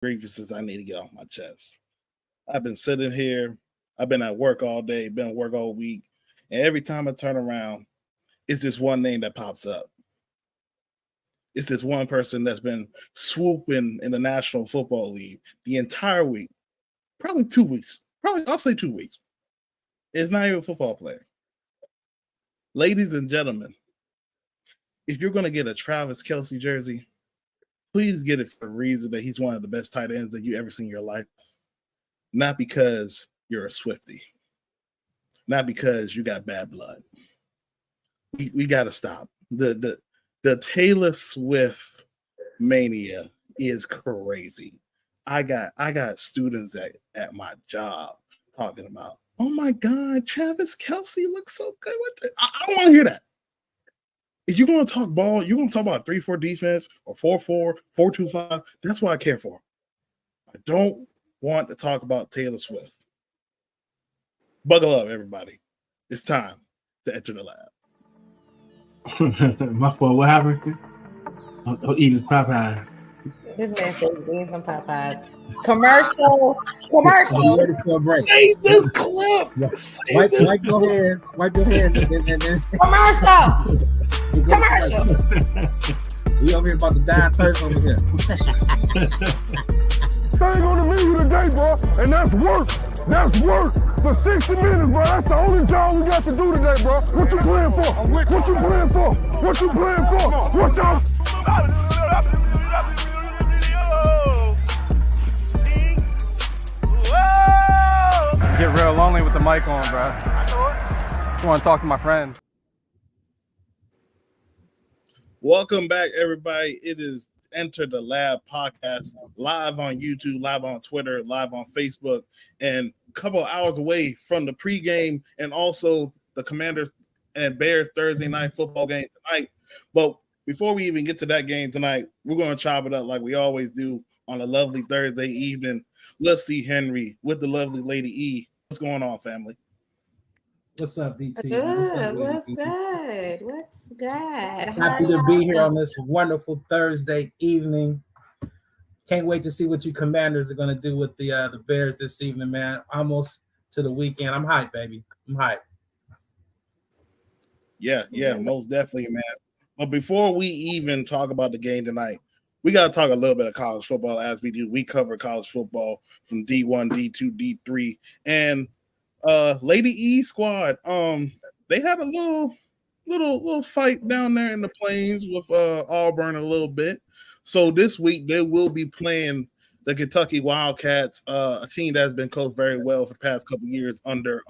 grievances I need to get off my chest. I've been sitting here, I've been at work all day, been at work all week, and every time I turn around, it's this one name that pops up. It's this one person that's been swooping in the National Football League the entire week, probably 2 weeks. Probably, I'll say 2 weeks. It's not even a football player. Ladies and gentlemen, if you're going to get a Travis Kelce jersey, please get it for the reason that he's one of the best tight ends that you ever seen in your life. Not because you're a Swiftie. Not because you got bad blood. We got to stop. The Taylor Swift mania is crazy. I got students at my job talking about, oh my God, Travis Kelce looks so good. I don't want to hear that. If you're going to talk ball, you're going to talk about 3-4 defense or 4-4, 4-2-5. That's what I care for. I don't want to talk about Taylor Swift. Buckle up, everybody. It's time to enter the lab. My fault. What happened? I'm eating Popeye. This man says eating some Popeyes. Commercial. I'm ready for a break. Save this clip. Wipe your hands. Wipe your hands. Commercial. We over here about to die thirst over here. Thing on the menu today, bro, and that's work. That's work for 60 minutes, bro. That's the only job we got to do today, bro. What you playing for? What you playing for? What you playing for? What y'all? Get real lonely with the mic on, bro. Just want to talk to my friends. Welcome back, everybody. It is Enter the Lab podcast, live on YouTube, live on Twitter, live on Facebook, and a couple of hours away from the pregame and also the Commanders and Bears Thursday night football game tonight. But before we even get to that game tonight, we're going to chop it up like we always do on a lovely Thursday evening. Let's see Henry with the lovely Lady E. What's going on, family? What's up, BT? What's good? Happy to be here on this wonderful Thursday evening. Can't wait to see what you Commanders are going to do with the Bears this evening, man. Almost to the weekend. I'm hyped, baby. I'm hyped. Yeah, most definitely, man. But before we even talk about the game tonight, we got to talk a little bit of college football as we do. We cover college football from D1, D2, D3, and Lady E squad. They had a little fight down there in the plains with Auburn a little bit. So this week they will be playing the Kentucky Wildcats, a team that has been coached very well for the past couple of years under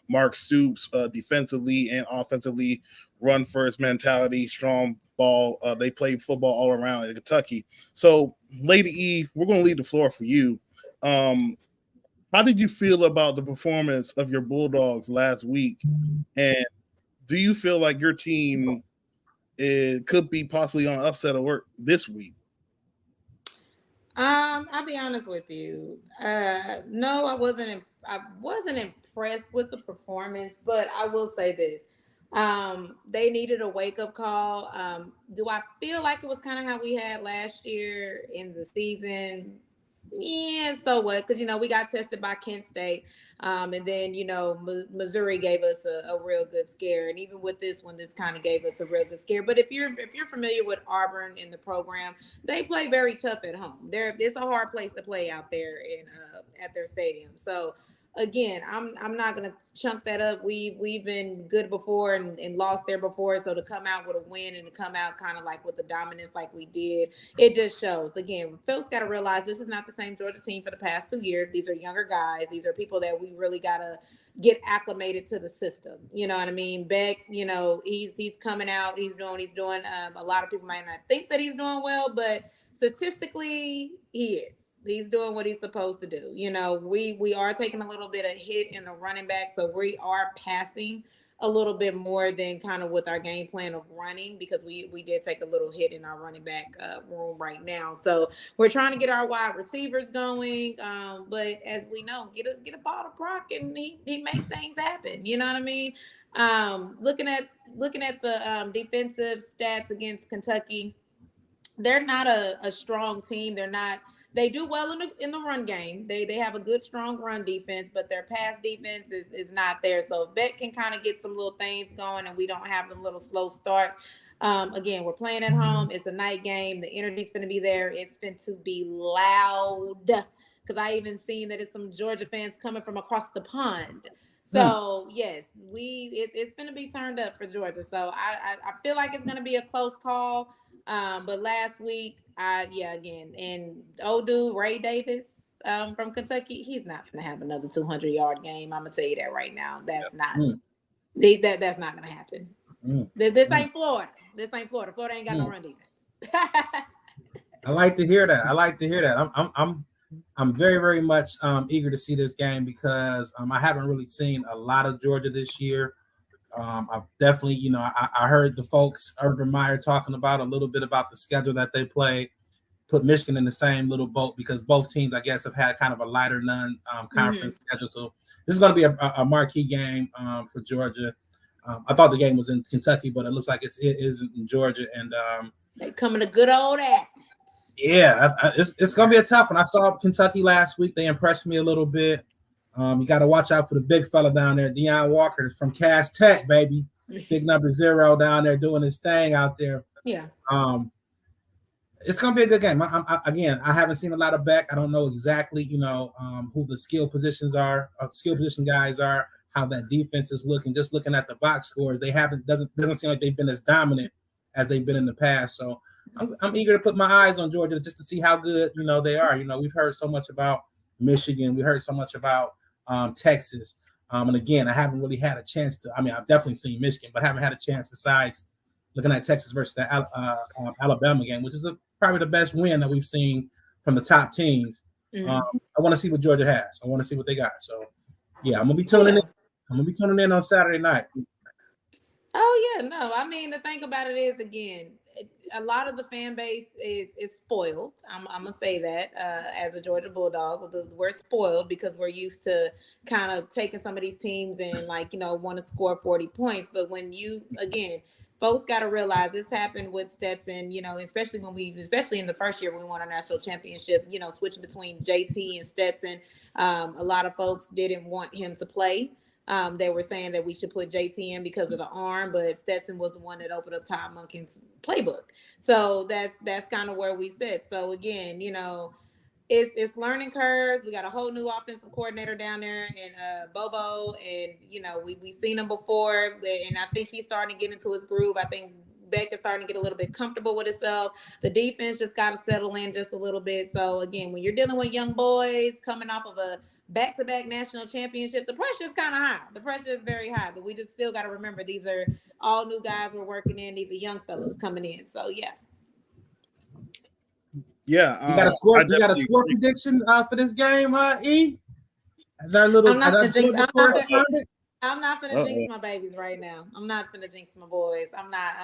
Mark Stoops, defensively and offensively, run first mentality, strong ball. They play football all around in Kentucky. So, Lady E, we're going to leave the floor for you. How did you feel about the performance of your Bulldogs last week? And do you feel like your team could be possibly on upset alert this week? I'll be honest with you. No, I wasn't impressed with the performance, but I will say this. They needed a wake-up call. Do I feel like it was kind of how we had last year in the season? Yeah, so what? Because, we got tested by Kent State. And then, Missouri gave us a real good scare. And even with this one, this kind of gave us a real good scare. But if you're familiar with Auburn in the program, they play very tough at home. It's a hard place to play out there at their stadium. So, again, I'm not gonna chunk that up. We've been good before and lost there before. So to come out with a win and to come out kind of like with the dominance like we did, it just shows. Again, folks got to realize this is not the same Georgia team for the past 2 years. These are younger guys. These are people that we really gotta get acclimated to the system. You know what I mean? Beck, he's coming out. He's doing. A lot of people might not think that he's doing well, but statistically, he is. He's doing what he's supposed to do. We are taking a little bit of hit in the running back, so we are passing a little bit more than kind of with our game plan of running because we did take a little hit in our running back room right now. So we're trying to get our wide receivers going, but as we know, get a ball to Brock and he makes things happen. You know what I mean? Looking at the defensive stats against Kentucky. They're not a strong team. They're not They do well in the run game. They have a good, strong run defense, but their pass defense is not there. So if Beck can kind of get some little things going and we don't have them little slow starts. Again, we're playing at home. It's a night game. The energy's going to be there. It's going to be loud because I even seen that it's some Georgia fans coming from across the pond. So yes, it's going to be turned up for Georgia. So I feel like it's going to be a close call. But last week, again, and old dude Ray Davis from Kentucky, he's not going to have another 200-yard game. I'm gonna tell you that right now. That's not that's not going to happen. This ain't Florida. This ain't Florida. Florida ain't got no run defense. I like to hear that. I'm very, very much eager to see this game because I haven't really seen a lot of Georgia this year. I've definitely, I heard the folks, Urban Meyer, talking about a little bit about the schedule that they play, put Michigan in the same little boat because both teams, I guess, have had kind of a lighter conference schedule. So this is going to be a marquee game for Georgia. I thought the game was in Kentucky, but it looks like it is in Georgia. And they coming to good old Athens. Yeah, it's going to be a tough one. I saw Kentucky last week. They impressed me a little bit. You got to watch out for the big fella down there, Deion Walker from Cass Tech, baby. Big number 0 down there doing his thing out there. Yeah. It's going to be a good game. I haven't seen a lot of Beck. I don't know exactly, who the skill position guys are, how that defense is looking. Just looking at the box scores, doesn't seem like they've been as dominant as they've been in the past. So I'm eager to put my eyes on Georgia just to see how good, they are. We've heard so much about Michigan. We heard so much about Texas. And again, I haven't really had a chance to. I've definitely seen Michigan, but haven't had a chance besides looking at Texas versus the Alabama game, which is probably the best win that we've seen from the top teams. I want to see what Georgia has. I want to see what they got. So, yeah, I'm gonna be tuning in. I'm gonna be tuning in on Saturday night. Oh yeah, no. The thing about it is, again, a lot of the fan base is spoiled. I'm gonna say that as a Georgia Bulldog, we're spoiled because we're used to kind of taking some of these teams and want to score 40 points. But when folks got to realize this happened with Stetson. Especially in the first year when we won our national championship. Switching between JT and Stetson. A lot of folks didn't want him to play. They were saying that we should put JT in because of the arm, but Stetson was the one that opened up Todd Monken's playbook. So that's kind of where we sit. So again, it's learning curves. We got a whole new offensive coordinator down there in Bobo, and we've seen him before, and I think he's starting to get into his groove. I think Beck is starting to get a little bit comfortable with himself. The defense just got to settle in just a little bit. So again, when you're dealing with young boys coming off of a back-to-back national championship, the pressure is kind of high. The pressure is very high, but we just still got to remember these are all new guys we're working in. These are young fellas coming in. So yeah. Yeah. You got a score prediction for this game, E? As our little, I'm not gonna jinx my babies right now. I'm not gonna jinx my boys. I'm not.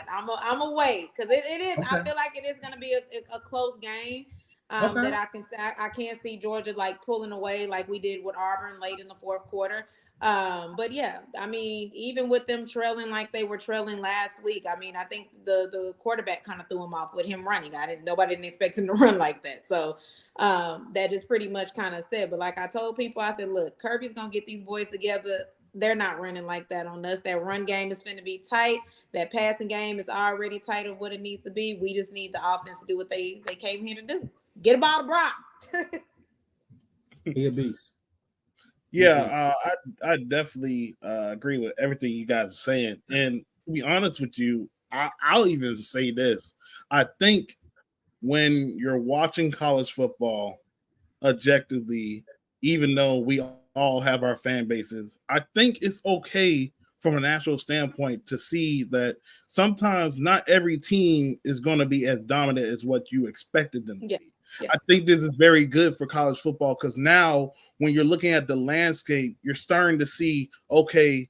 I'm a wait because it is. Okay. I feel like it is gonna be a close game. That I can say I can't see Georgia pulling away like we did with Auburn late in the fourth quarter. But yeah, even with them trailing like they were trailing last week, I think the quarterback kind of threw him off with him running. Nobody didn't expect him to run like that. So that is pretty much kind of said. But like I told people, I said, look, Kirby's gonna get these boys together. They're not running like that on us. That run game is going to be tight. That passing game is already tight of what it needs to be. We just need the offense to do what they came here to do. Get a ball to Brock. Be a beast. Yeah, I definitely agree with everything you guys are saying. And to be honest with you, I'll even say this. I think when you're watching college football objectively, even though we all have our fan bases, I think it's okay from a national standpoint to see that sometimes not every team is going to be as dominant as what you expected them to be. Yeah. I think this is very good for college football because now when you're looking at the landscape, you're starting to see, okay,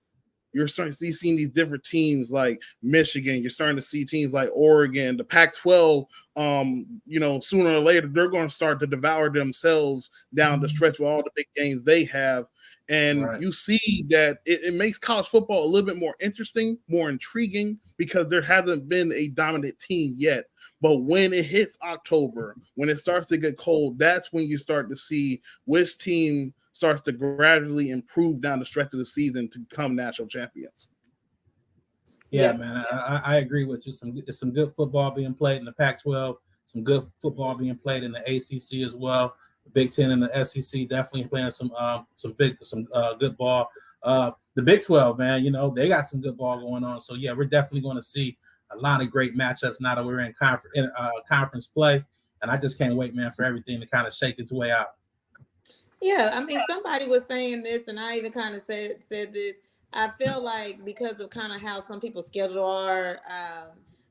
you're starting to see these different teams like Michigan. You're starting to see teams like Oregon, the Pac-12. Sooner or later, they're going to start to devour themselves down the stretch with all the big games they have. And you see that it makes college football a little bit more interesting, more intriguing, because there hasn't been a dominant team yet. But when it hits October, when it starts to get cold, that's when you start to see which team starts to gradually improve down the stretch of the season to become national champions. Yeah, man, I agree with you. Some good football being played in the Pac-12, some good football being played in the ACC as well. The Big Ten and the SEC definitely playing some good ball. The Big 12, man, they got some good ball going on. So yeah, we're definitely going to see a lot of great matchups now that we're in conference play, and I just can't wait, man, for everything to kind of shake its way out. Yeah, I mean, somebody was saying this, and I even kind of said this. I feel like because of kind of how some people's schedule are,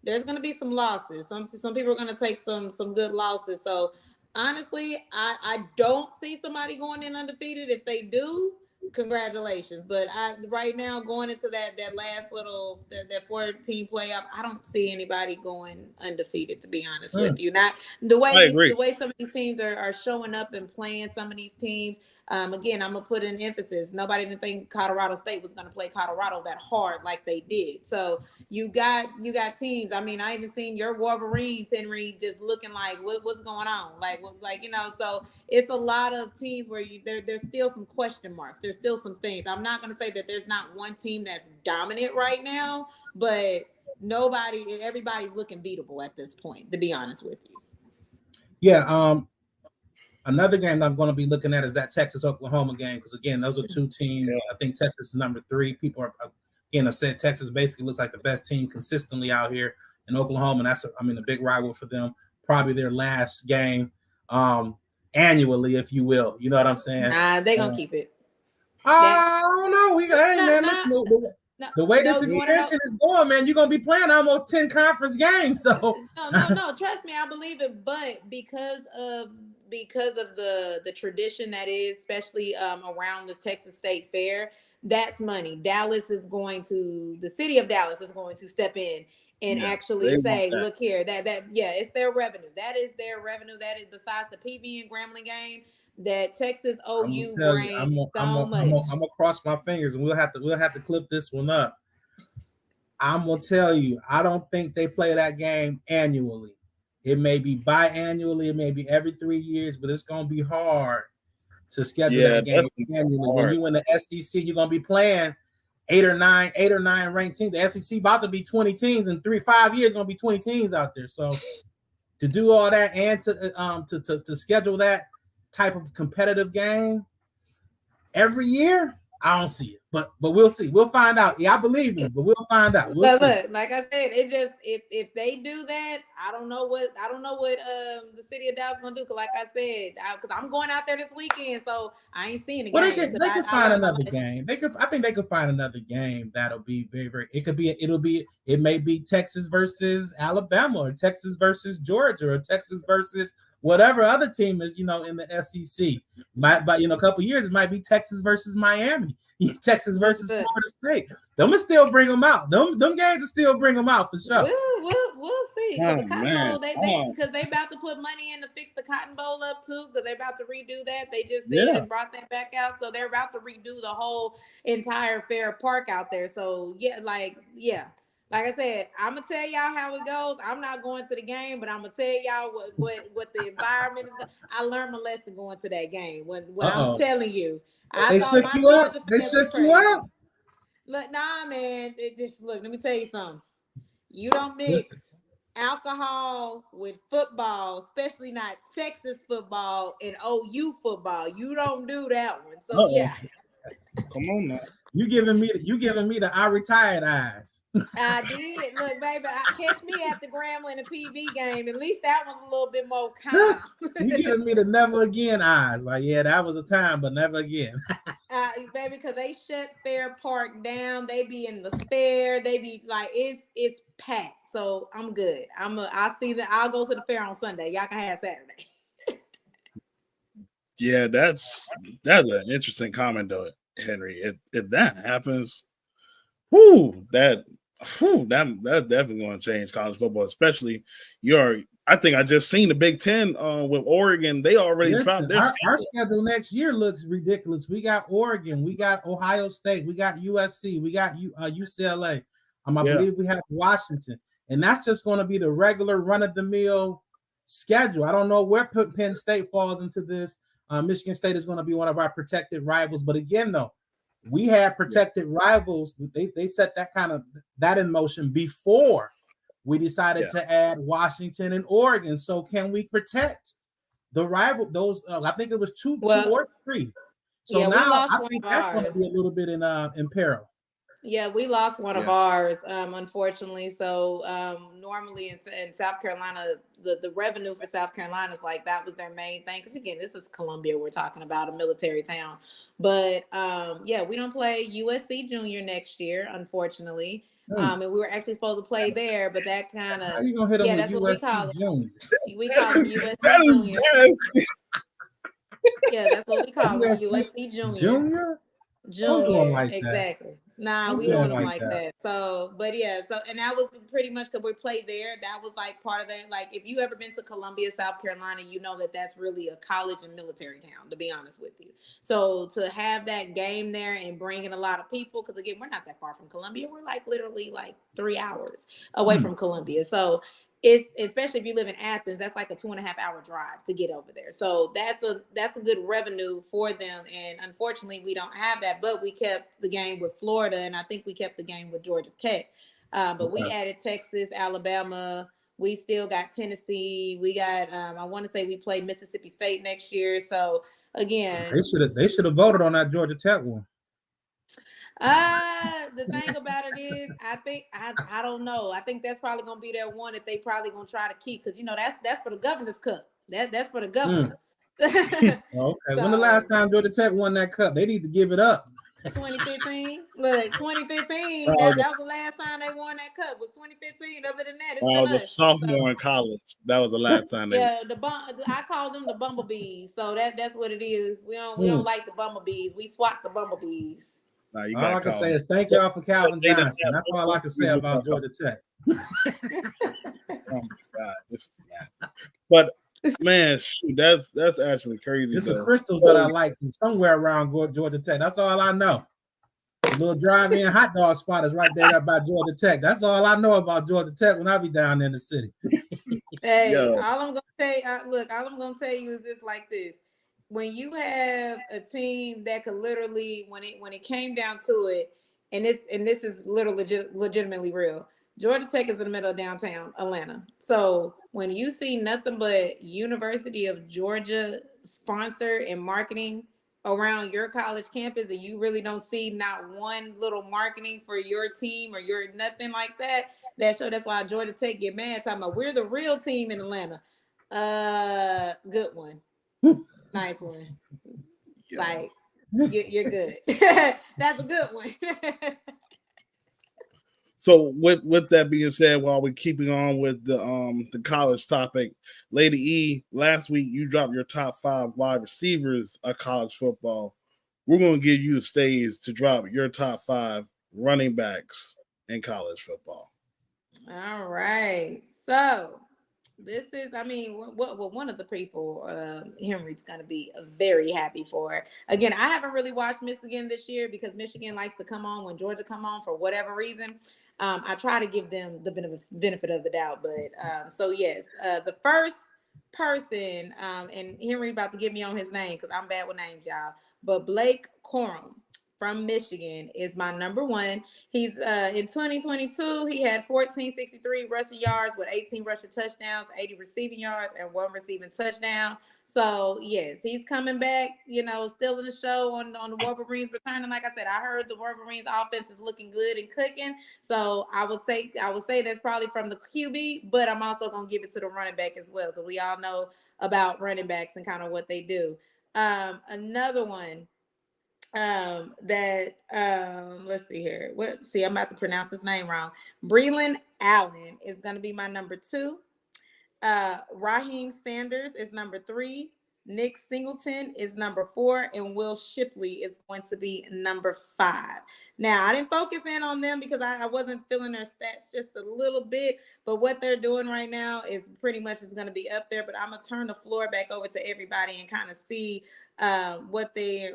there's going to be some losses. Some people are going to take some good losses. So honestly, I don't see somebody going in undefeated. If they do, congratulations. But right now going into that last little that 14 playoff, I don't see anybody going undefeated, to be honest with you. Not the way some of these teams are showing up and playing. Some of these teams, again, I'm gonna put in emphasis. Nobody didn't think Colorado State was gonna play Colorado that hard like they did. So you got teams. I mean, I even seen your Wolverines, Henry, just looking like what's going on, So it's a lot of teams where there's still some question marks. There's still some things. I'm not going to say that there's not one team that's dominant right now, but everybody's looking beatable at this point, to be honest with you. Yeah. Another game that I'm going to be looking at is that Texas-Oklahoma game, because again, those are two teams. Yeah. I think Texas is number 3. People have said Texas basically looks like the best team consistently out here in Oklahoma, and that's a big rival for them. Probably their last game annually, if you will. You know what I'm saying? Nah, they're gonna keep it. I don't know. The way this extension is going, man, you're gonna be playing almost 10 conference games. So no, trust me, I believe it. But because of the tradition that is, especially around the Texas State Fair, that's money. The city of Dallas is going to step in and actually say, look here, it's their revenue. That is their revenue. That is, besides the PV and Grambling game, that Texas OU brings so much. I'm gonna cross my fingers, and we'll have to clip this one up. I'm gonna tell you, I don't think they play that game annually. It may be biannually, it may be every 3 years, but it's gonna be hard to schedule that game annually. When you in the SEC, you're gonna be playing 8 or 9 ranked teams. The SEC about to be 20 teams in 5 years, gonna be 20 teams out there. So to do all that and to schedule that type of competitive game every year, I don't see it. But we'll see. We'll find out. Yeah, I believe you, but we'll find out. We'll see. Look, like I said, it just if they do that, I don't know what the city of Dallas is gonna do. Cause like I said, because I'm going out there this weekend, so I ain't seeing the game. They could find another game. I think they could find another game that'll be very, very. It may be Texas versus Alabama, or Texas versus Georgia, or Texas versus whatever other team is, in the SEC. But a couple of years, it might be Texas versus Miami, Texas versus Florida State. Them will still bring them out. Them games will still bring them out for sure. We'll see. The Cotton Bowl, because they about to put money in to fix the Cotton Bowl up too, because they're about to redo that. They just said and brought that back out, so they're about to redo the whole entire Fair Park out there. So like I said, I'm gonna tell y'all how it goes. I'm not going to the game, but I'm gonna tell y'all what the environment is. I learned my lesson going to that game. When I'm telling you, they shook you up. Look, nah, man. Let me tell you something. You don't mix alcohol with football, especially not Texas football and OU football. You don't do that one. So come on now. You giving me the I retired eyes. I did. Look, baby, catch me at the Grambling and PV game. At least that was a little bit more calm. You giving me the never again eyes. Like, yeah, that was a time, but never again. Baby, because they shut Fair Park down. They be in the fair. They be like, it's packed. So I'm good. I'll go to the fair on Sunday. Y'all can have Saturday. Yeah, that's an interesting comment though, Henry. If that happens, that's definitely going to change college football, especially I think I just seen the Big Ten with Oregon. They already dropped their our schedule next year looks ridiculous. We got Oregon, we got Ohio State, we got USC, we got UCLA. I believe we have Washington. And that's just going to be the regular run-of-the-mill schedule. I don't know where Penn State falls into this. Michigan State is going to be one of our protected rivals. But again, though, we had protected rivals. They set that in motion before we decided to add Washington and Oregon. So can we protect the rival? Those I think it was two or three. So now I think that's going to be a little bit in peril. Yeah, we lost one of ours, unfortunately. So normally in South Carolina, the revenue for South Carolina is like that was their main thing. Because again, this is Columbia. We're talking about a military town. But we don't play USC Junior next year, unfortunately. And we were actually supposed to play there, but that kind of how you gonna hit them that's with what USC we call it. We call them USC That is Junior. Yeah, that's what we call them. USC Junior. Junior, like exactly. That. Nah, we don't like that. So, but and that was pretty much because we played there. That was like part of the, like, if you ever been to Columbia, South Carolina, you know that that's really a college and military town, to be honest with you. So to have that game there and bring in a lot of people, because again, we're not that far from Columbia. We're like literally like 3 hours away from Columbia. So it's, especially if you live in Athens, that's like a 2.5-hour drive to get over there. So that's a good revenue for them. And unfortunately, we don't have that. But we kept the game with Florida, and I think we kept the game with Georgia Tech. But we added Texas, Alabama. We still got Tennessee. We got I want to say we play Mississippi State next year. So again, they should have voted on that Georgia Tech one. The thing about it is, I think I don't know. I think that's probably gonna be that one that they probably gonna try to keep, because that's for the Governor's Cup. That's for the governor. Okay. So, when the last time Georgia Tech won that cup? They need to give it up. 2015. Look, 2015. That was the last time they won that cup. Was 2015. Other than that, I was a sophomore in college. That was the last time they. Yeah, I call them the bumblebees. So that's what it is. We don't like the bumblebees. We swat the bumblebees. Nah, all I can say is thank y'all for Calvin Johnson. That's all I can say about Georgia Tech. Oh my God, but man, shoot, that's actually crazy. It's the crystals that I like from somewhere around Georgia Tech. That's all I know. The little drive-in hot dog spot is right there by Georgia Tech. That's all I know about Georgia Tech when I be down in the city. Hey, all I'm gonna say, all I'm gonna tell you is this, like this. When you have a team that could literally, when it came down to it, and this is literally legitimately real, Georgia Tech is in the middle of downtown Atlanta. So when you see nothing but University of Georgia sponsor and marketing around your college campus, and you really don't see not one little marketing for your team or your nothing like that, that's why Georgia Tech get mad talking about we're the real team in Atlanta. Good one. Nice one. Like you're good. That's a good one. So with that being said, while we're keeping on with the college topic, Lady E, last week you dropped your top 5 wide receivers of college football. We're going to give you the stage to drop your top 5 running backs in college football. All right. So this is, what one of the people Henry's going to be very happy for. Again, I haven't really watched Michigan this year because Michigan likes to come on when Georgia come on for whatever reason. I try to give them the benefit of the doubt, but so yes, the first person, and Henry about to get me on his name because I'm bad with names, y'all, but Blake Corum from Michigan is my number 1. He's in 2022, he had 1,463 rushing yards with 18 rushing touchdowns, 80 receiving yards, and 1 receiving touchdown. So yes, he's coming back, still in the show on the Wolverines returning. Like I said, I heard the Wolverines offense is looking good and cooking. So I would say that's probably from the QB, but I'm also gonna give it to the running back as well, because we all know about running backs and kind of what they do. Another one that let's see here. I'm about to pronounce his name wrong. Breland Allen is going to be my number 2. Raheem Sanders is number 3. Nick Singleton is number 4, and Will Shipley is going to be number 5. Now, I didn't focus in on them because I wasn't feeling their stats just a little bit, but what they're doing right now is pretty much is going to be up there. But I'm gonna turn the floor back over to everybody and kind of see what they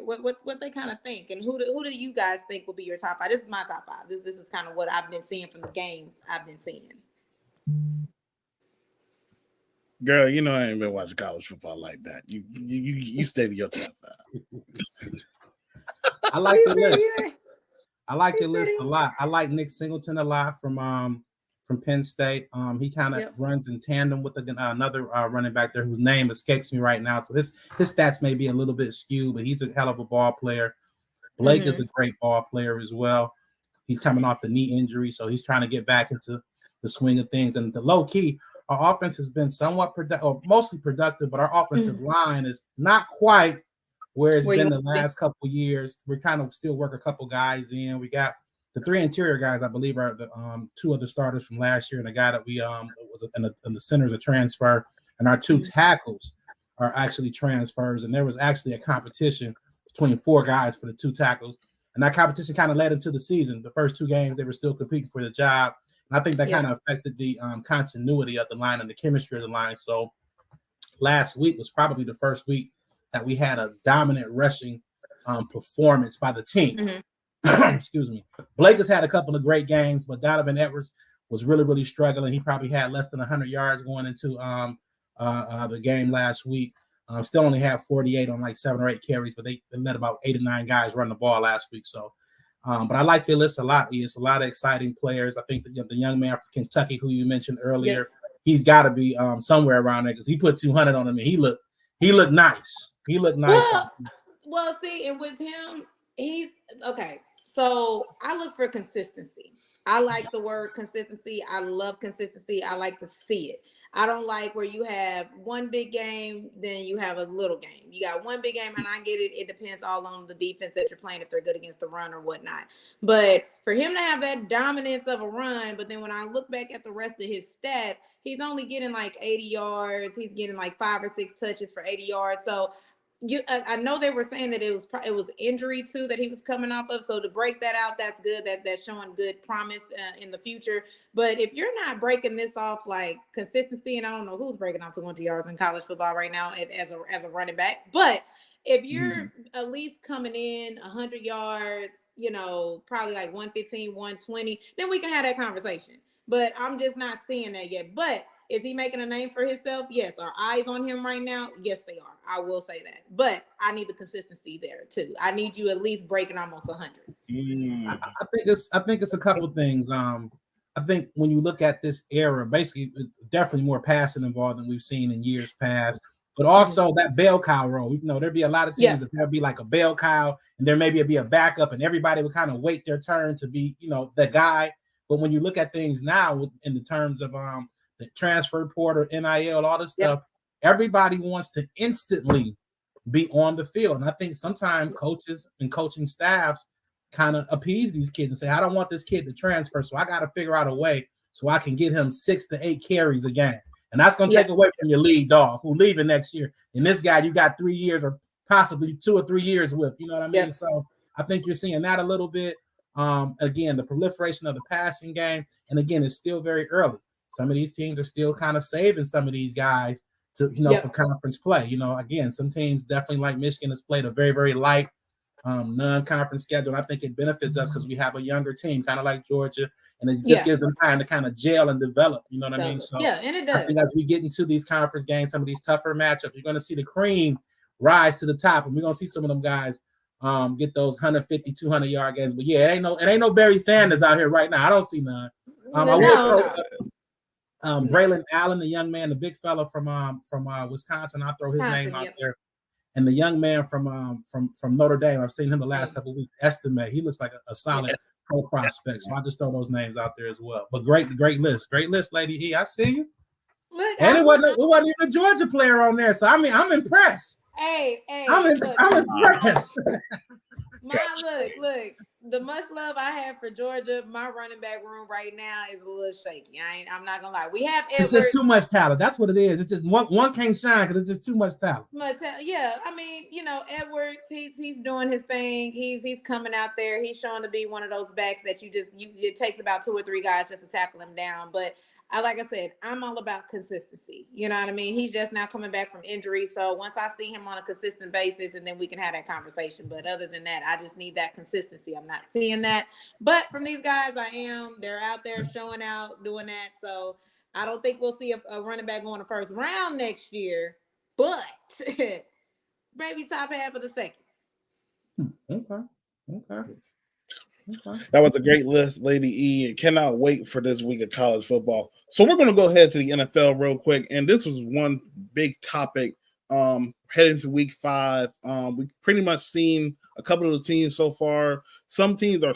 kind of think, and who do you guys think will be your top 5? This is my top 5. This is kind of what I've been seeing from the games I've been seeing. Girl, you know I ain't been watching college football like that. You stay with your top five. I like the He said, list. yeah. I like He your list said a lot. I like Nick Singleton a lot from Penn State. He kind of Yep. runs in tandem with another running back there whose name escapes me right now. So his stats may be a little bit skewed, but he's a hell of a ball player. Blake is a great ball player as well. He's coming off the knee injury, so he's trying to get back into the swing of things. And the low key, our offense has been somewhat or mostly productive, but our offensive line is not quite where it's Where been you the want to be. last couple of years. We're kind of still work a couple guys in. We got the 3 interior guys, I believe, are the 2 other starters from last year, and the guy that we was in the center's a transfer, and our 2 tackles are actually transfers. And there was actually a competition between 4 guys for the 2 tackles, and that competition kind of led into the season. The first 2 games, they were still competing for the job, and I think that kind of affected the continuity of the line and the chemistry of the line. So last week was probably the first week that we had a dominant rushing performance by the team. Excuse me. Blake has had a couple of great games, but Donovan Edwards was really, really struggling. He probably had less than 100 yards going into the game last week. Still only had 48 on like 7 or 8 carries, but they let about 8 or 9 guys run the ball last week. So, but I like your list a lot. It's a lot of exciting players. I think the young man from Kentucky who you mentioned earlier, he's got to be somewhere around there because he put 200 on him and he looked nice. He looked nice. Well, see, and with him, he's okay. So I look for consistency. I like the word consistency. I love consistency. I like to see it. I don't like where you have one big game, then you have a little game. You got one big game, and I get it. It depends all on the defense that you're playing, if they're good against the run or whatnot. But for him to have that dominance of a run, but then when I look back at the rest of his stats, he's only getting like 80 yards. He's getting like 5 or 6 touches for 80 yards. So I know they were saying that it was injury too that he was coming off of. So to break that out, that's good. That's showing good promise in the future. But if you're not breaking this off like consistency, and I don't know who's breaking off 200 yards in college football right now as a running back, but if you're at least coming in 100 yards, probably like 115, 120, then we can have that conversation. But I'm just not seeing that yet. But is he making a name for himself? Yes. Are eyes on him right now? Yes, they are. I will say that. But I need the consistency there too. I need you at least breaking almost 100. I think it's a couple things. I think when you look at this era, basically, it's definitely more passing involved than we've seen in years past. But also that bell cow role. There'd be a lot of teams that there'd be like a bell cow, and there maybe be a backup, and everybody would kind of wait their turn to be, the guy. But when you look at things now, in the terms of the transfer portal, NIL, all this stuff, everybody wants to instantly be on the field. And I think sometimes coaches and coaching staffs kind of appease these kids and say, I don't want this kid to transfer, so I got to figure out a way so I can get him 6 to 8 carries a game. And that's going to take away from your lead dog who leaving next year. And this guy, you got 3 years or possibly 2 or 3 years with, you know what I mean? So I think you're seeing that a little bit. Again, the proliferation of the passing game. And again, it's still very early. Some of these teams are still kind of saving some of these guys to, for conference play. Again, some teams definitely like Michigan has played a very, very light non-conference schedule. And I think it benefits us because we have a younger team, kind of like Georgia, and it just gives them time to kind of gel and develop. You know what I mean? So and it does. I think as we get into these conference games, some of these tougher matchups, you're going to see the cream rise to the top, and we're going to see some of them guys get those 150, 200-yard games. But yeah, it ain't no Barry Sanders out here right now. I don't see none. Braylon Allen, the young man, the big fella from Wisconsin. I'll throw his name out there. And the young man from Notre Dame, I've seen him the last couple of weeks. Estimate, he looks like a solid pro prospect. So I'll just throw those names out there as well. But great list, Lady E. I see you. Look, and it wasn't even a Georgia player on there. So I'm impressed. Hey, I'm impressed. Look. The much love I have for Georgia, my running back room right now is a little shaky. I'm not gonna lie. We have Edwards. It's just too much talent. That's what it is. It's just one can't shine because it's just too much talent. Yeah. I mean, Edwards, he's doing his thing. He's coming out there. He's showing to be one of those backs that it takes about 2 or 3 guys just to tackle him down. But like I said, I'm all about consistency. You know what I mean? He's just now coming back from injury. So once I see him on a consistent basis, and then we can have that conversation. But other than that, I just need that consistency. I'm not seeing that. But from these guys, they're out there showing out, doing that. So I don't think we'll see a running back going the first round next year, but maybe top half of the second. Okay. That was a great list, Lady E. Cannot wait for this week of college football. So we're going to go ahead to the NFL real quick. And this was one big topic heading to week 5. We've pretty much seen a couple of the teams so far. Some teams are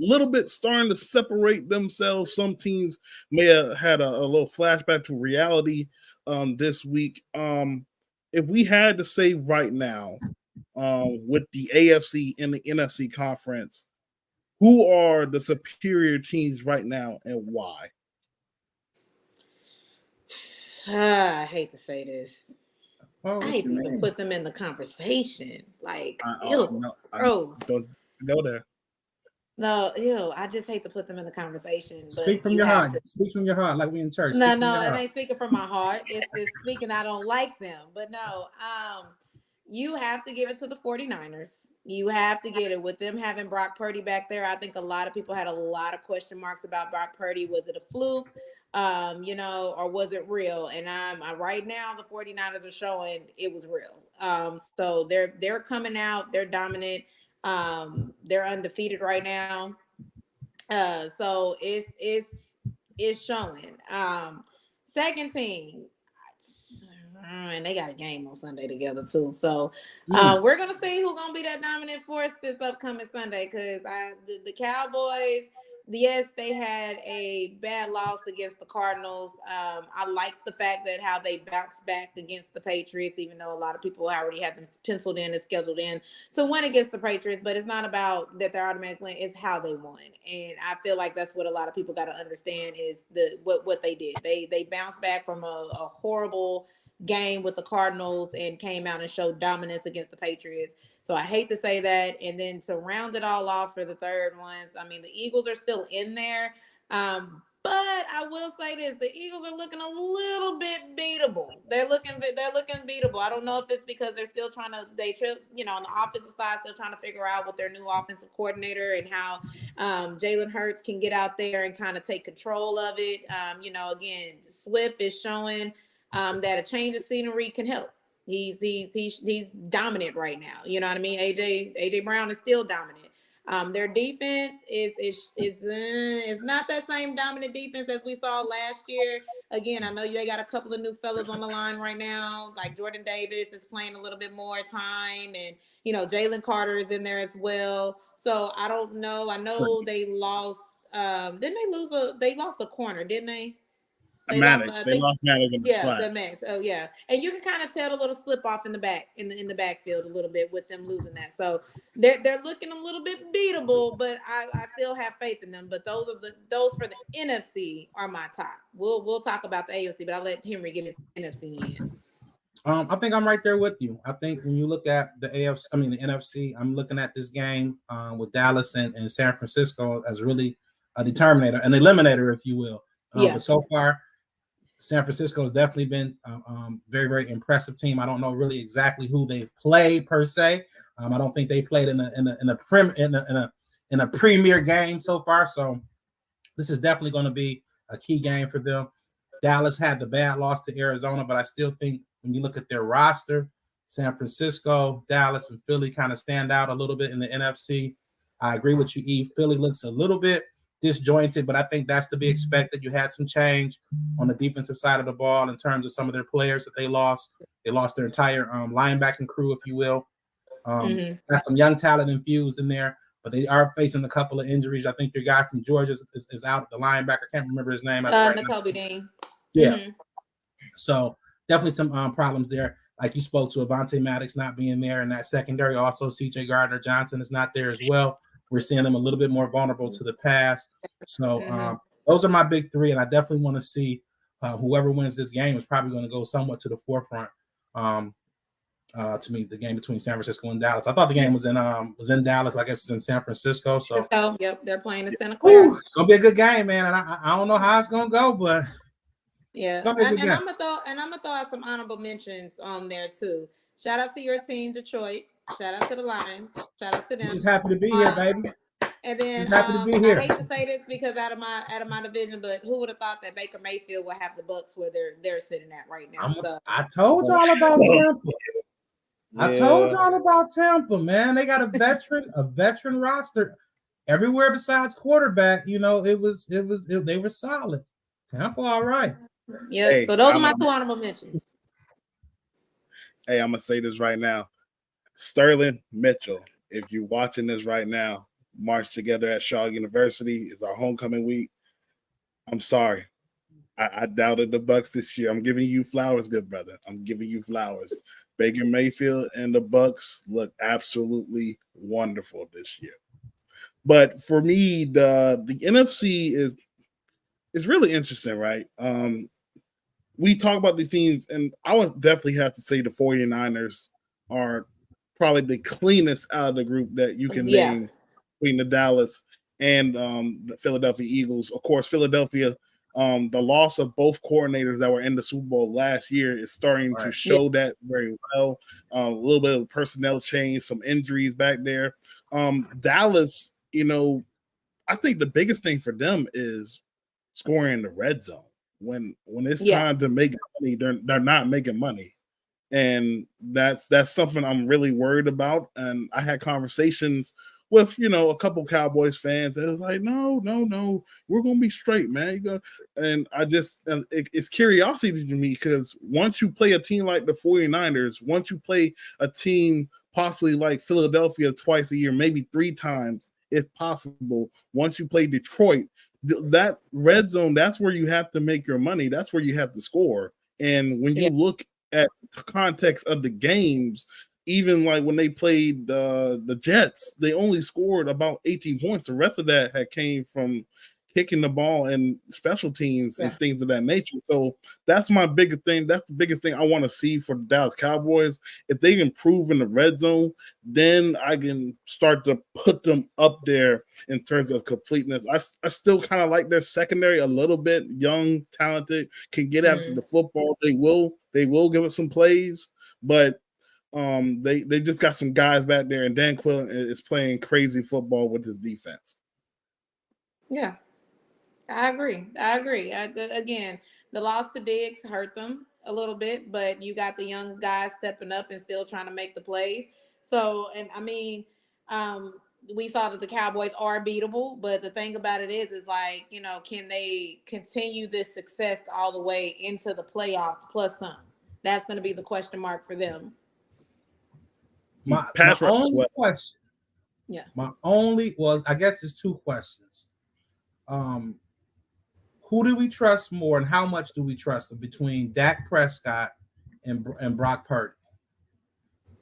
little bit starting to separate themselves. Some teams may have had a little flashback to reality this week. If we had to say right now, with the AFC and the NFC conference, who are the superior teams right now and why? I hate to say this. Oh, I hate to even put them in the conversation. Like, Don't go there. No, ew, I just hate to put them in the conversation. But Speak from your heart. Speak from your heart, like we in church. No, it ain't speaking from my heart. It's speaking I don't like them. But no, you have to give it to the 49ers. You have to get it with them having Brock Purdy back there. I think a lot of people had a lot of question marks about Brock Purdy. Was it a fluke? Or was it real? And right now the 49ers are showing it was real. So they're coming out, they're dominant. They're undefeated right now. So it's showing. Second team, and they got a game on Sunday together too. So we're gonna see who's gonna be that dominant force this upcoming Sunday. Because the Cowboys, yes, they had a bad loss against the Cardinals. I like the fact that how they bounced back against the Patriots, even though a lot of people already had them penciled in and scheduled in to win against the Patriots. But it's not about that they're automatically, it's how they won. And I feel like that's what a lot of people got to understand is what they did. They bounced back from a horrible game with the Cardinals and came out and showed dominance against the Patriots. So I hate to say that. And then to round it all off for the third ones, I mean, the Eagles are still in there. But I will say this, the Eagles are looking a little bit beatable. They're looking beatable. I don't know if it's because they're still trying to, on the offensive side, still trying to figure out with their new offensive coordinator and how Jalen Hurts can get out there and kind of take control of it. Again, Swift is showing that a change of scenery can help. He's dominant right now. You know what I mean? AJ Brown is still dominant. Their defense is not that same dominant defense as we saw last year. Again, I know they got a couple of new fellas on the line right now, like Jordan Davis is playing a little bit more time, and Jalen Carter is in there as well. So I don't know. I know they lost. They lost a corner, didn't they? They lost Maddox in the slide. The Max. Oh yeah, and you can kind of tell a little slip off in the back in the backfield a little bit with them losing that. So they're looking a little bit beatable, but I still have faith in them. But those for the NFC are my top. We'll talk about the AFC, but I'll let Henry get his NFC in. I think I'm right there with you. I think when you look at the NFC, I'm looking at this game with Dallas and San Francisco as really a determinator, an eliminator, if you will. But so far, San Francisco has definitely been very, very impressive team. I don't know really exactly who they've played per se. I don't think they played in a premier game so far. So this is definitely going to be a key game for them. Dallas had the bad loss to Arizona, but I still think when you look at their roster, San Francisco, Dallas, and Philly kind of stand out a little bit in the NFC. I agree with you, Eve. Philly looks a little bit disjointed, but I think that's to be expected. You had some change on the defensive side of the ball in terms of some of their players that they lost. They lost their entire linebacking crew, if you will. Got some young talent infused in there, but they are facing a couple of injuries. I think your guy from Georgia is out, the linebacker. I can't remember his name. Nakobe Dean. Yeah. So definitely some problems there. Like you spoke to Avonte Maddox not being there in that secondary. Also, C.J. Gardner-Johnson is not there as well. We're seeing them a little bit more vulnerable to the pass. So those are my big three, and I definitely want to see whoever wins this game is probably going to go somewhat to the forefront. To me, the game between San Francisco and Dallas. I thought the game was in Dallas, but I guess it's in San Francisco. So yep, they're playing in Santa Clara. It's gonna be a good game, man. And I don't know how it's gonna go, but yeah. I'm gonna throw out some honorable mentions on there too. Shout out to your team, Detroit. Shout out to the Lions. Shout out to them. Just happy to be here, baby. And then He's happy to be here. I hate to say this because out of my division, but who would have thought that Baker Mayfield would have the Bucks where they're sitting at right now? I told y'all about Tampa. I told Yeah. y'all about Tampa, man. They got a veteran roster everywhere besides quarterback. You know, they were solid. Tampa, all right. Yeah. Hey, So those are I'm my a- 2 honorable mentions. Hey, I'm gonna say this right now. Sterling Mitchell, if you're watching this right now, march together at Shaw University. It's our homecoming week. I'm sorry. I doubted the Bucks this year. I'm giving you flowers, good brother. I'm giving you flowers. Baker Mayfield and the Bucks look absolutely wonderful this year. But for me, the NFC is really interesting, right? We talk about the teams, and I would definitely have to say the 49ers are probably the cleanest out of the group that you can name between the Dallas and the Philadelphia Eagles. Of course, Philadelphia, the loss of both coordinators that were in the Super Bowl last year is starting to show that very well. A little bit of personnel change, some injuries back there. Dallas, you know, I think the biggest thing for them is scoring in the red zone. When it's time to make money, they're not making money. And that's something I'm really worried about. And I had conversations with, you know, a couple Cowboys fans, and it's like, no, we're gonna be straight, man. And I just it's curiosity to me, because once you play a team like the 49ers, once you play a team possibly like Philadelphia twice a year, maybe 3 times if possible, once you play Detroit, that red zone, that's where you have to make your money. That's where you have to score. And when you look at the context of the games, even like when they played the Jets, they only scored about 18 points. The rest of that had came from kicking the ball and special teams and things of that nature. So that's my biggest thing. That's the biggest thing I want to see for the Dallas Cowboys. If they improve in the red zone, then I can start to put them up there in terms of completeness. I still kind of like their secondary a little bit. Young, talented, can get after the football. They will give us some plays, but they just got some guys back there, and Dan Quinn is playing crazy football with his defense. Yeah, I agree. Again, the loss to Diggs hurt them a little bit, but you got the young guys stepping up and still trying to make the plays. So, and I mean, we saw that the Cowboys are beatable, but the thing about it is like, you know, can they continue this success all the way into the playoffs plus some? That's going to be the question mark for them. My only question. Yeah. I guess it's 2 questions. Who do we trust more, and how much do we trust them between Dak Prescott and Brock Purdy?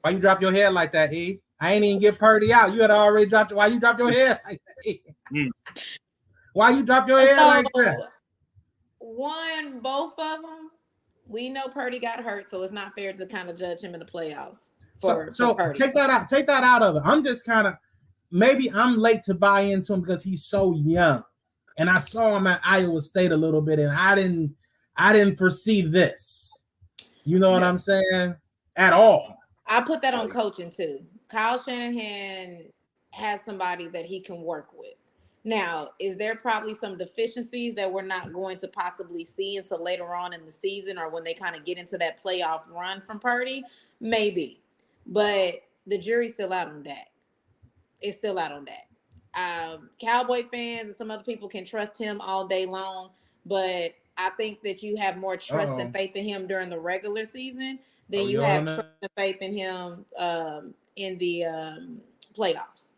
Why you drop your head like that, Eve? I ain't even get Purdy out. You had already dropped. Why you drop your head like that, Eve? Why you drop your head like that? One, both of them. We know Purdy got hurt, so it's not fair to kind of judge him in the playoffs. So take that out. Take that out of it. I'm just kind of, maybe I'm late to buy into him because he's so young, and I saw him at Iowa State a little bit, and I didn't foresee this. You know what I'm saying? At all. I put that on coaching too. Kyle Shanahan has somebody that he can work with. Now, is there probably some deficiencies that we're not going to possibly see until later on in the season, or when they kind of get into that playoff run from Purdy? Maybe. But the jury's still out on that. It's still out on that. Cowboy fans and some other people can trust him all day long, but I think that you have more trust and faith in him during the regular season than you have trust and faith in him in the playoffs.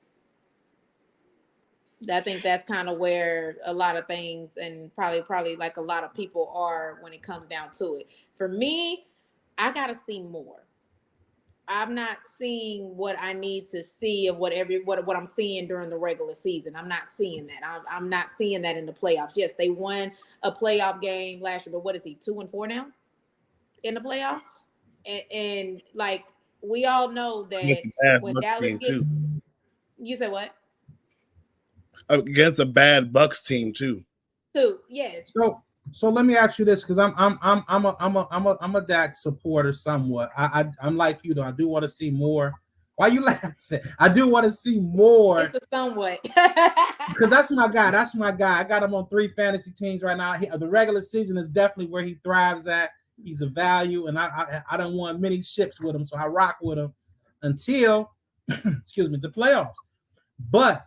I think that's kind of where a lot of things, and probably like a lot of people are when it comes down to it. For me, I got to see more. I'm not seeing what I need to see of what I'm seeing during the regular season. I'm not seeing that. I'm not seeing that in the playoffs. Yes, they won a playoff game last year, but what is he, 2-4 now in the playoffs? And like we all know that when Dallas gets, you said what? Against a bad Bucks team too. Yes. So let me ask you this, because I'm a Dak supporter somewhat. I'm like you though. I do want to see more Why you laughing? I do want to see more. It's a somewhat. Because that's my guy. That's my guy. I got him on 3 fantasy teams right now. The regular season is definitely where he thrives at. He's a value, and I don't want many ships with him, so I rock with him until, excuse me, the playoffs. But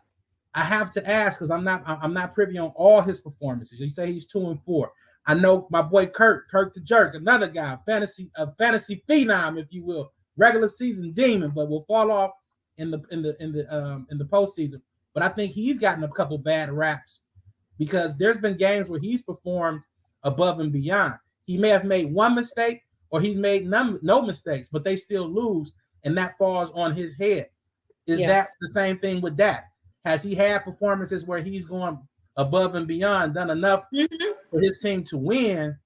I have to ask because I'm not privy on all his performances. You say he's 2-4. I know my boy Kirk the Jerk, another guy, fantasy phenom, if you will, regular season demon, but will fall off in the postseason. But I think he's gotten a couple bad raps because there's been games where he's performed above and beyond. He may have made one mistake or he's made no mistakes, but they still lose, and that falls on his head. Is that the same thing with Dak? Has he had performances where he's going above and beyond, done enough for his team to win,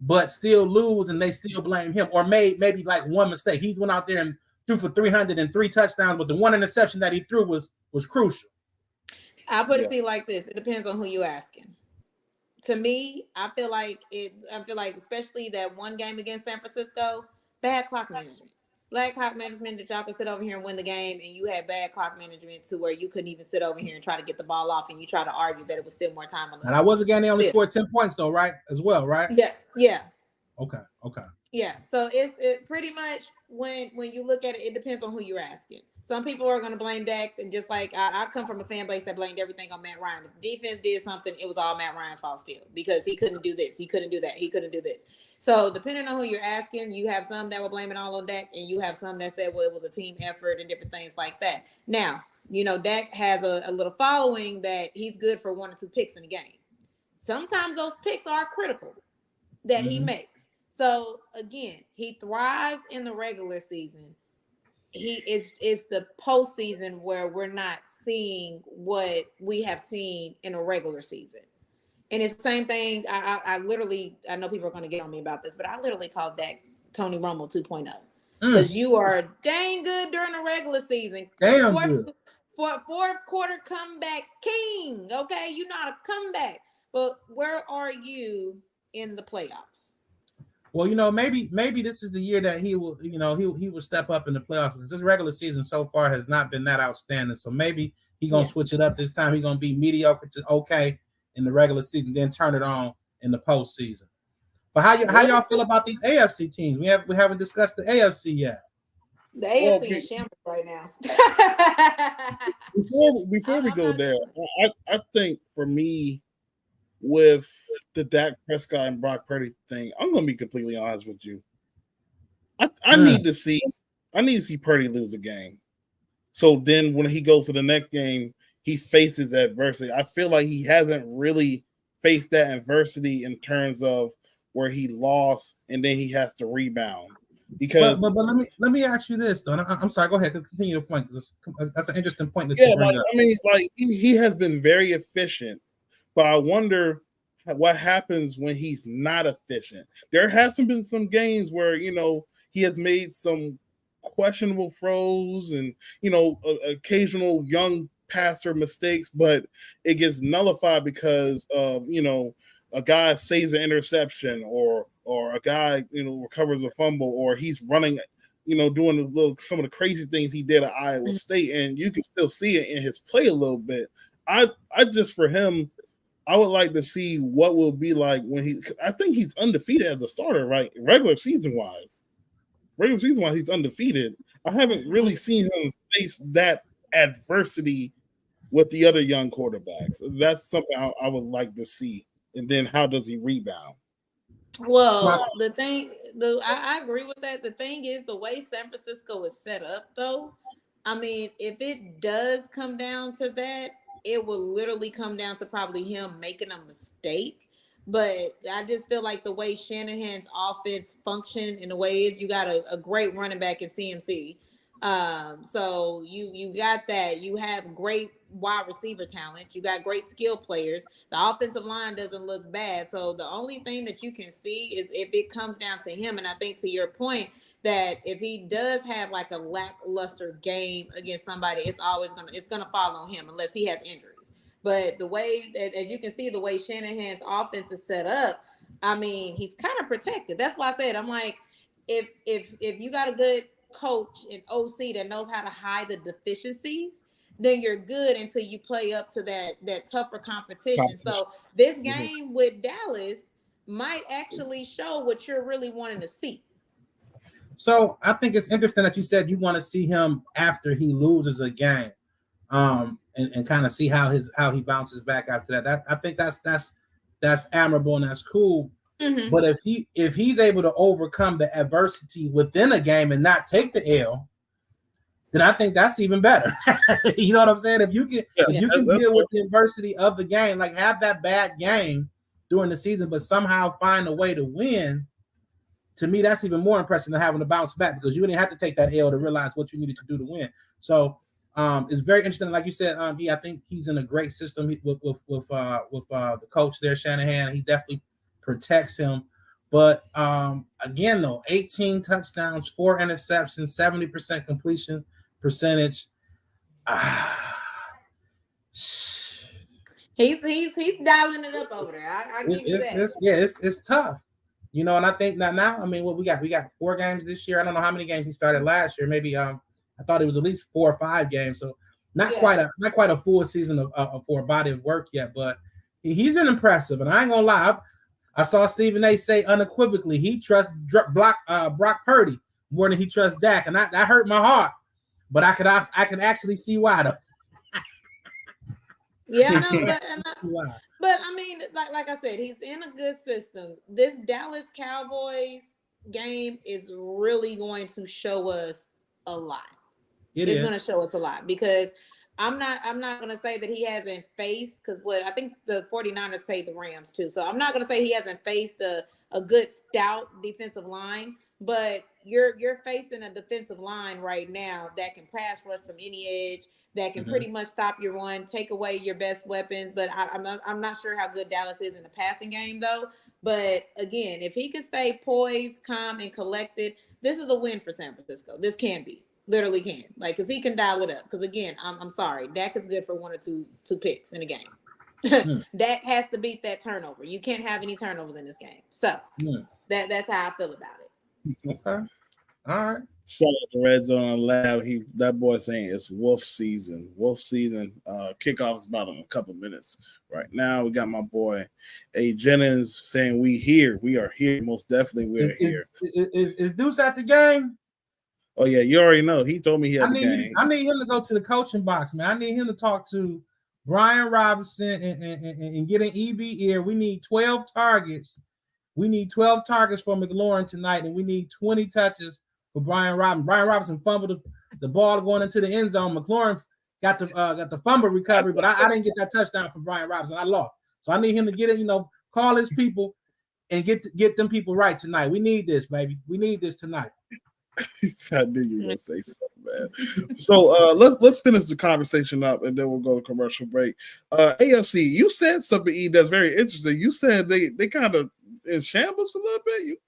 but still lose, and they still blame him? Or maybe like one mistake. He's went out there and threw for 303 touchdowns, but the one interception that he threw was crucial. I'll put it to you like this. It depends on who you asking. To me, I feel like especially that one game against San Francisco, bad clock management. Bad clock management that y'all could sit over here and win the game, and you had bad clock management to where you couldn't even sit over here and try to get the ball off, and you try to argue that it was still more time on the. And I was again, they only scored 10 points though, right? As well, right? Yeah. Okay. Yeah. So it pretty much when you look at it, it depends on who you're asking. Some people are going to blame Dak, and just like I come from a fan base that blamed everything on Matt Ryan. If the defense did something, it was all Matt Ryan's fault still because he couldn't do this, he couldn't do that, he couldn't do this. So depending on who you're asking, you have some that will blame it all on Dak, and you have some that said, well, it was a team effort and different things like that. Now, Dak has a little following that he's good for 1 or 2 picks in a game. Sometimes those picks are critical that he makes. So again, he thrives in the regular season. It's the postseason where we're not seeing what we have seen in a regular season. And it's the same thing. I know people are going to get on me about this, but I literally call Dak Tony Romo 2.0 because you are dang good during the regular season. Damn good. Fourth quarter comeback king. Okay, you're not a comeback, but where are you in the playoffs? Well, maybe this is the year that he will, he will step up in the playoffs because this regular season so far has not been that outstanding. So maybe he's gonna switch it up this time. He's gonna be mediocre to okay in the regular season, then turn it on in the postseason. But how y'all feel about these AFC teams? We haven't discussed the AFC yet. The AFC is shambles right now. before we go there, I think for me, with the Dak Prescott and Brock Purdy thing, I'm going to be completely honest with you. I need to see Purdy lose a game. So then when he goes to the next game, he faces adversity. I feel like he hasn't really faced that adversity in terms of where he lost and then he has to rebound. Because but let me ask you this though. I'm sorry. Go ahead. Continue your point because that's an interesting point that you bring up. I mean, he has been very efficient. But I wonder what happens when he's not efficient. There has been some games where, he has made some questionable throws and, occasional young passer mistakes, but it gets nullified because of, a guy saves an interception or a guy, recovers a fumble, or he's running, doing some of the crazy things he did at Iowa State. And you can still see it in his play a little bit. I just, for him, I would like to see what will be like when I think he's undefeated as a starter, right? Regular season wise, he's undefeated. I haven't really seen him face that adversity with the other young quarterbacks. That's something I would like to see. And then how does he rebound? Well, I agree with that. The thing is, the way San Francisco is set up, though, I mean, if it does come down to that, it will literally come down to probably him making a mistake. But I just feel like the way Shanahan's offense function in the way is you got a great running back in CMC. So you got that. You have great wide receiver talent. You got great skill players. The offensive line doesn't look bad. So the only thing that you can see is if it comes down to him. And I think to your point, that if he does have like a lackluster game against somebody, it's gonna fall on him unless he has injuries. But the way that, as you can see, the way Shanahan's offense is set up, I mean, he's kind of protected. That's why I said, I'm like, if you got a good coach and OC that knows how to hide the deficiencies, then you're good until you play up to that tougher competition. So this game with Dallas might actually show what you're really wanting to see. So I think it's interesting that you said you want to see him after he loses a game, and kind of see how he bounces back after that. I think that's admirable and that's cool. Mm-hmm. But if he's able to overcome the adversity within a game and not take the L, then I think that's even better. You know what I'm saying? If you can deal with the adversity of the game, like have that bad game during the season, but somehow find a way to win. To me, that's even more impressive than having to bounce back, because you didn't have to take that L to realize what you needed to do to win. So it's very interesting. Like you said, I think he's in a great system with the coach there, Shanahan. He definitely protects him. But again, though, 18 touchdowns, 4 interceptions, 70% completion percentage. He's dialing it up over there. I give you that. It's tough. You know, and I think that now, I mean, what we got 4 games this year. I don't know how many games he started last year. Maybe I thought it was at least 4 or 5 games. So not quite a full season for a body of work yet, but he's been impressive. And I ain't gonna lie, I saw Stephen A. say unequivocally he trusts Brock Purdy more than he trusts Dak, and that hurt my heart. But I can actually see why though. Yeah, but I mean, like I said, he's in a good system. This Dallas Cowboys game is really going to show us a lot. It's going to show us a lot, because I'm not going to say that he hasn't faced, because I think the 49ers paid the Rams too. So I'm not going to say he hasn't faced a good stout defensive line, but you're facing a defensive line right now that can pass rush from any edge, that can pretty much stop your run, take away your best weapons. But I'm not sure how good Dallas is in the passing game though. But again, if he can stay poised, calm, and collected, this is a win for San Francisco. This can be. Literally can. Like, because he can dial it up. Because again, I'm sorry, Dak is good for 1 or 2 picks in a game. Dak has to beat that turnover. You can't have any turnovers in this game. So that's how I feel about it. Okay. All right. Shout out to Red Zone Lab. That boy saying it's Wolf season. Wolf season. Kickoff is about in a couple minutes. Right now, we got my boy A. Jennings saying we here. We are here. Most definitely, we're here. Is Deuce at the game? Oh yeah, you already know. He told me he had I need him to go to the coaching box, man. I need him to talk to Brian Robinson and get an EB ear. We need 12 targets. We need 12 targets for McLaurin tonight, and we need 20 touches for Brian Robinson. Brian Robinson fumbled the ball going into the end zone. McLaurin got the fumble recovery, but I didn't get that touchdown from Brian Robinson. I lost. So I need him to get it, call his people and get them people right tonight. We need this, baby. We need this tonight. I knew you were gonna say something, man. So let's finish the conversation up, and then we'll go to commercial break. AFC, you said something, E, that's very interesting. You said they kind of in shambles a little bit.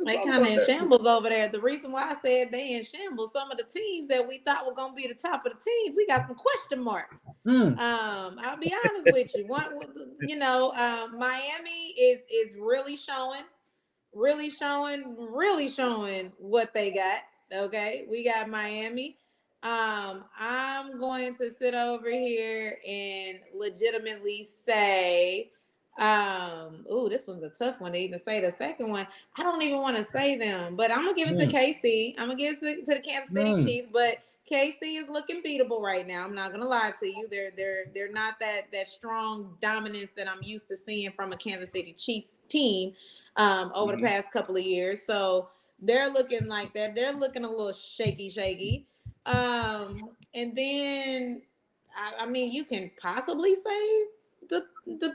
They kind of in shambles over there. The reason why I said they in shambles, some of the teams that we thought were gonna be the top of the teams, we got some question marks. I'll be honest with you. Miami is really showing what they got. Okay, we got Miami. I'm going to sit over here and legitimately say, this one's a tough one to even say. The second one, I don't even want to say them, but I'm gonna give it to KC. I'm gonna give it to the Kansas City Chiefs, but KC is looking beatable right now. I'm not gonna lie to you. They're not that strong dominance that I'm used to seeing from a Kansas City Chiefs team over the past couple of years. So they're looking like that. They're looking a little shaky. And then I mean, you can possibly say the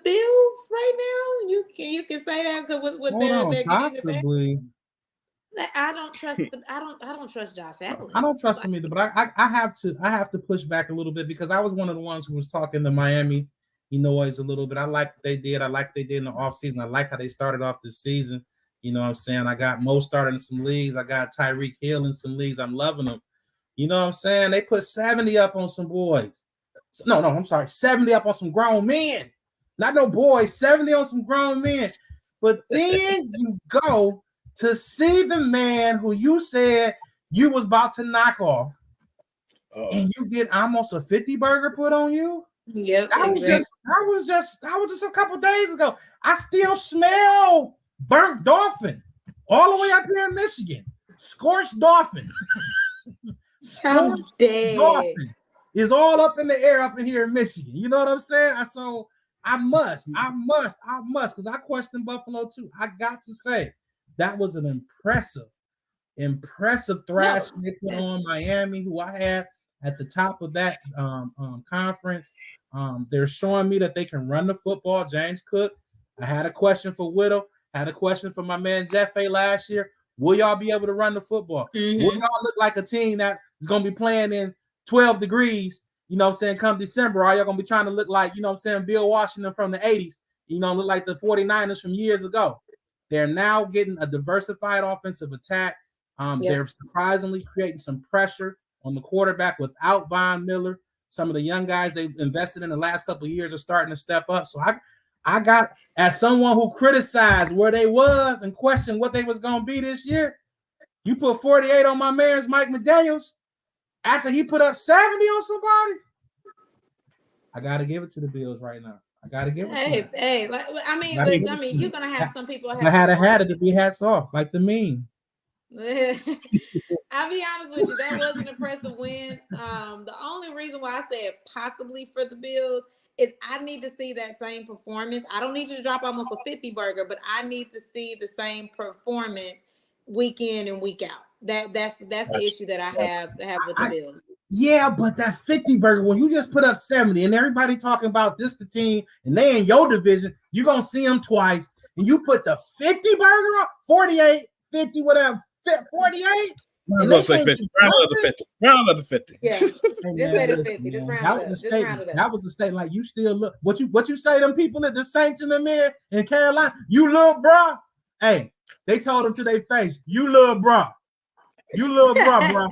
Bills right now. You can say that because what they're possibly. I don't trust I don't trust Josh Allen. I don't trust him either, but I have to push back a little bit, because I was one of the ones who was talking to Miami noise a little bit. I like what they did. I like what they did in the offseason. I like how they started off this season. You know what I'm saying? I got Mo started in some leagues. I got Tyreek Hill in some leagues. I'm loving them. You know what I'm saying? They put 70 up on some boys. No, I'm sorry. 70 up on some grown men. Not no boys. 70 on some grown men. But then you go to see the man who you said you was about to knock off, Oh, and you get almost a 50 burger put on you. Yep, That was exactly. just a couple days ago. I still smell burnt dolphin all the way up here in Michigan. Scorched dolphin. I'm Scorched dead. dolphin is all up in the air up in here in Michigan. You know what I'm saying? So I must, because I questioned Buffalo too. I got to say that was an impressive thrash they put on Miami, who I had at the top of that conference. They're showing me that they can run the football. James Cook. I had a question for Whittle. Had a question for my man Jeffe last year. Will y'all be able to run the football? Mhm. Will y'all look like a team that is going to be playing in 12 degrees, you know what I'm saying, come December? Are y'all going to be trying to look like, you know what I'm saying, Bill Washington from the 80s, you know, look like the 49ers from years ago? They're now getting a diversified offensive attack. They're surprisingly creating some pressure on the quarterback without Von Miller. Some of the young guys they've invested in the last couple of years are starting to step up. So I got, as someone who criticized where they was and questioned what they was going to be this year, you put 48 on my man's Mike McDaniels after he put up 70 on somebody. I got to give it to the Bills right now. I got to give it to them. Hey, like, I mean, you're going to have some people. I had it to be hats off, like the meme. I'll be honest with you, that was an impressive win. The only reason why I said possibly for the Bills is I need to see that same performance. I don't need you to drop almost a 50 burger, but I need to see the same performance week in and week out. That's the issue that I have with the Bills. Yeah, but that 50 burger, when you just put up 70 and everybody talking about this the team and they in your division, you're going to see them twice. And you put the 50 burger on, 48, 50, whatever, 48. And they say 50. Round of the 50. Yeah, just say the 50. Just round it up. That was a statement. Like, you still look. What you say them people at the Saints in the mid in Carolina? You little bro. Hey, they told them to their face, you little bro. You little bro, bro.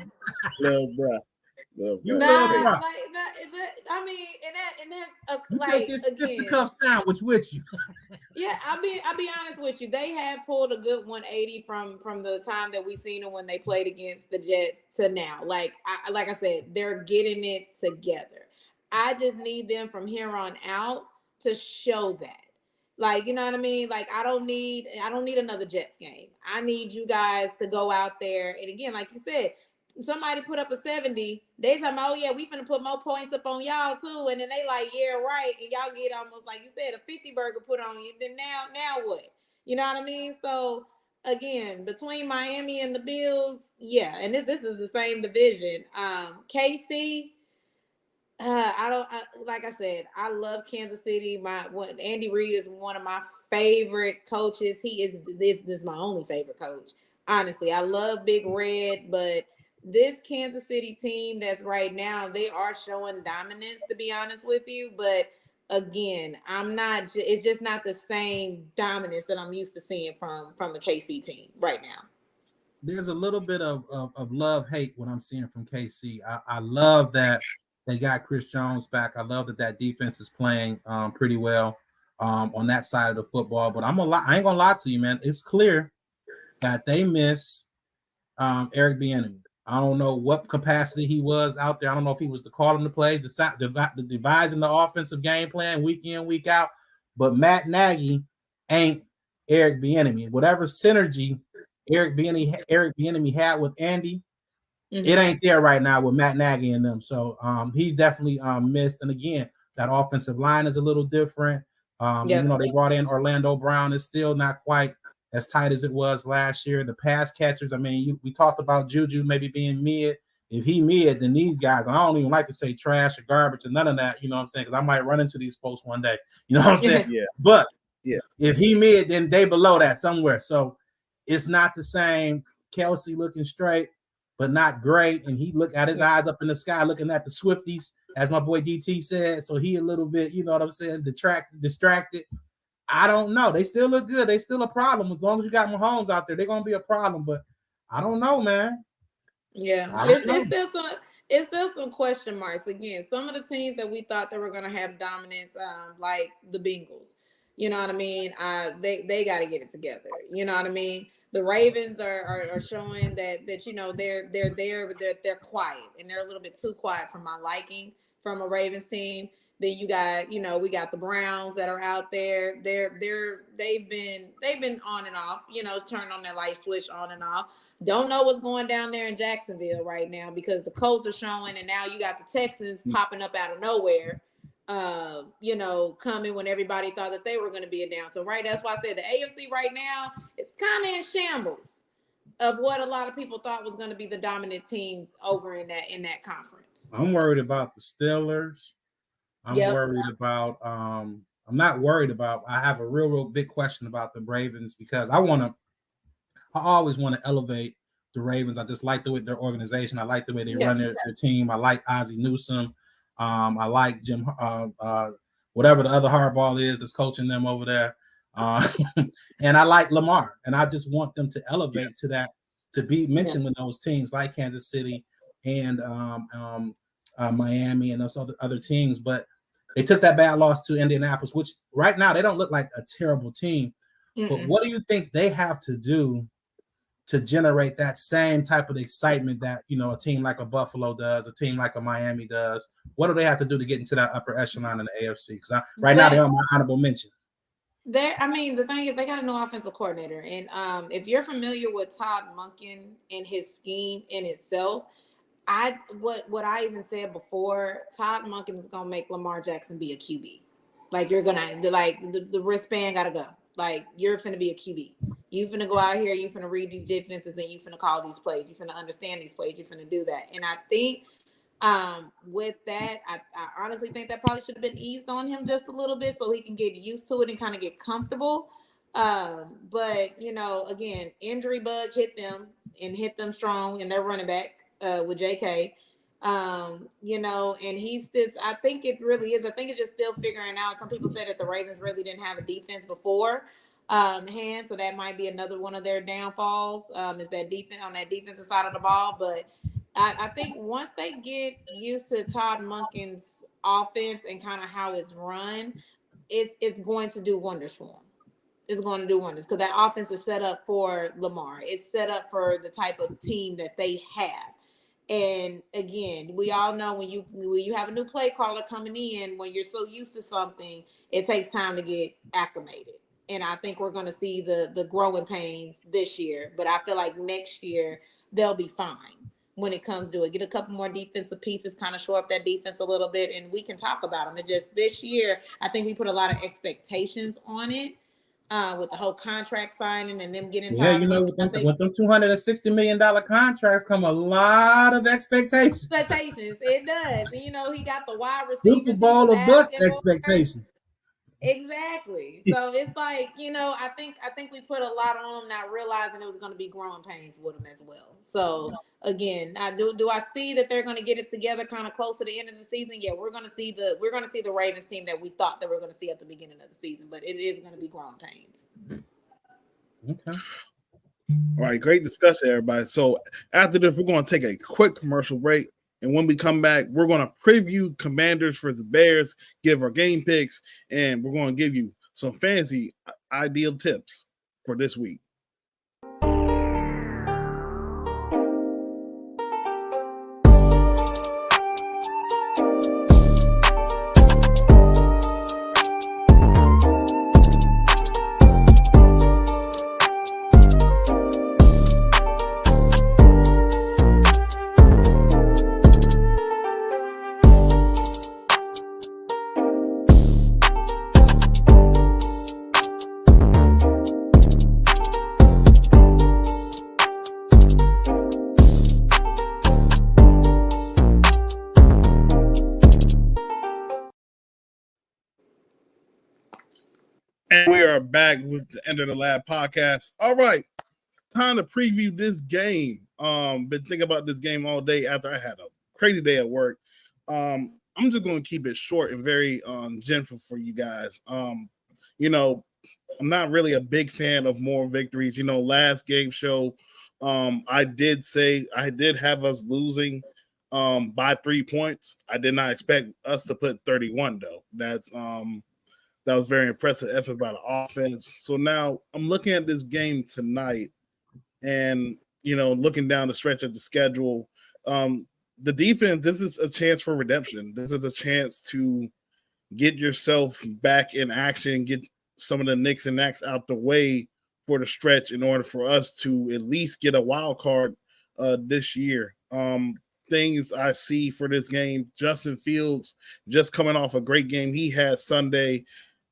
Little bro. I mean, and that's you like take this fisticuff sandwich with you. Yeah, I'll be honest with you. They have pulled a good 180 from the time that we seen them when they played against the Jets to now. Like I said, they're getting it together. I just need them from here on out to show that. Like, you know what I mean? Like, I don't need another Jets game. I need you guys to go out there. And again, like you said, somebody put up a 70, they talking about, oh yeah, we finna put more points up on y'all too. And then they like, yeah, right. And y'all get almost, like you said, a 50 burger put on you. Then now what? You know what I mean? So again, between Miami and the Bills, yeah, and this is the same division. KC, like I said, I love Kansas City. Andy Reid is one of my favorite coaches. This is my only favorite coach. Honestly, I love Big Red, but this Kansas City team that's right now, they are showing dominance, to be honest with you. But again, it's just not the same dominance that I'm used to seeing from a KC team right now. There's a little bit of love-hate what I'm seeing from KC. I love that they got Chris Jones back. I love that defense is playing pretty well on that side of the football. But I ain't gonna lie to you, man. It's clear that they miss Eric Bieniemy. I don't know what capacity he was out there. I don't know if he was to call him the plays, devising the offensive game plan week in, week out. But Matt Nagy ain't Eric Bieniemy. Whatever synergy Eric Bieniemy had with Andy, it ain't there right now with Matt Nagy and them. So he's definitely missed. And again, that offensive line is a little different. Even though they brought in Orlando Brown, it's still not quite as tight as it was last year. The pass catchers, I mean, we talked about Juju maybe being mid. If he mid, then these guys, I don't even like to say trash or garbage or none of that, you know what I'm saying? Because I might run into these folks one day, you know what I'm saying? Yeah. But if he mid, then they below that somewhere. So it's not the same. Kelsey looking straight, but not great. And he got his eyes up in the sky looking at the Swifties, as my boy DT said. So he a little bit, you know what I'm saying, distracted. I don't know. They still look good. They still a problem. As long as you got Mahomes out there, they're gonna be a problem. But I don't know, man. Yeah, it's still some question marks. Again, some of the teams that we thought that were gonna have dominance, like the Bengals, you know what I mean? They got to get it together. You know what I mean? The Ravens are showing that you know they're there, but they're quiet, and they're a little bit too quiet for my liking from a Ravens team. Then you got, you know, we got the Browns that are out there. They've been on and off, you know, turn on that light switch on and off. Don't know what's going down there in Jacksonville right now because the Colts are showing, and now you got the Texans popping up out of nowhere. You know, coming when everybody thought that they were going to be a down. So right, that's why I said the AFC right now is kind of in shambles of what a lot of people thought was going to be the dominant teams over in that conference. I'm worried about the Steelers. I'm worried about I'm not worried about, I have a real big question about the Ravens because I always want to elevate the Ravens. I just like the way their organization. I like the way they run their team. I like Ozzie Newsome. I like Jim, whatever the other hardball is that's coaching them over there. And I like Lamar. And I just want them to elevate to that, to be mentioned with those teams like Kansas City and Miami and those other teams. But they took that bad loss to Indianapolis, which right now they don't look like a terrible team. But what do you think they have to do to generate that same type of excitement that, you know, a team like a Buffalo does, a team like a Miami does? What do they have to do to get into that upper echelon in the AFC? Because now they're on my honorable mention. I mean, the thing is, they got a new offensive coordinator, and if you're familiar with Todd Monken and his scheme in itself, what I even said before, Todd Monken is gonna make Lamar Jackson be a QB. Like you're gonna the wristband gotta go. Like you're finna be a QB. You finna go out here, you finna read these defenses, and you finna call these plays. You finna understand these plays. You finna do that. And I think with that, I honestly think that probably should have been eased on him just a little bit so he can get used to it and kind of get comfortable. But you know, again, injury bug hit them strong, and they're running back with JK. You know, and he's this, I think it really is. I think it's just still figuring out. Some people said that the Ravens really didn't have a defense before hand, so that might be another one of their downfalls, is that defense on that defensive side of the ball. But I think once they get used to Todd Monken's offense and kind of how it's run, it's going to do wonders for them. It's going to do wonders because that offense is set up for Lamar. It's set up for the type of team that they have. And again, we all know when you have a new play caller coming in, when you're so used to something, it takes time to get acclimated. And I think we're going to see the growing pains this year. But I feel like next year they'll be fine when it comes to it. Get a couple more defensive pieces, kind of shore up that defense a little bit, and we can talk about them. It's just this year, I think we put a lot of expectations on it. With the whole contract signing and them getting you know, with them $260 million contracts come a lot of expectations. It does. And, you know, he got the wide receiver. Super Bowl of bust expectations. Exactly. So it's like, you know, I think we put a lot on him, not realizing it was going to be growing pains with him as well. So again, do I see that they're going to get it together kind of close to the end of the season? Yeah, we're going to see the Ravens team that we thought that we were going to see at the beginning of the season, but it is going to be growing pains. Okay. All right, great discussion, everybody. So after this, we're going to take a quick commercial break. And when we come back, we're going to preview Commanders versus Bears, give our game picks, and we're going to give you some fantasy ideal tips for this week. And we are back with the End of the Lab podcast. All right, time to preview this game. Been thinking about this game all day after I had a crazy day at work. I'm just going to keep it short and very gentle for you guys. You know, I'm not really a big fan of more victories. You know, last game show, I did say I did have us losing by 3 points. I did not expect us to put 31 though. That was very impressive effort by the offense. So now I'm looking at this game tonight, And, looking down the stretch of the schedule, the defense, this is a chance for redemption. This is a chance to get yourself back in action, get some of the nicks and knacks out the way for the stretch in order for us to at least get a wild card this year. Things I see for this game, Justin Fields just coming off a great game he had Sunday.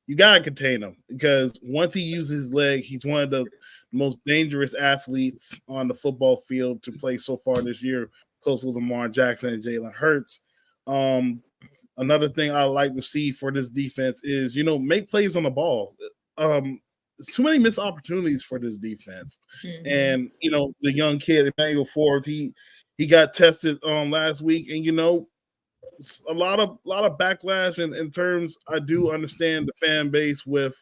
You got to contain him because once he uses his leg, he's one of the most dangerous athletes on the football field to play so far this year, close to Lamar Jackson and Jalen Hurts. Another thing I like to see for this defense is, make plays on the ball. Too many missed opportunities for this defense. Mm-hmm. And, the young kid, Emmanuel Forbes, he got tested last week, and, a lot of backlash in terms. I do understand the fan base with,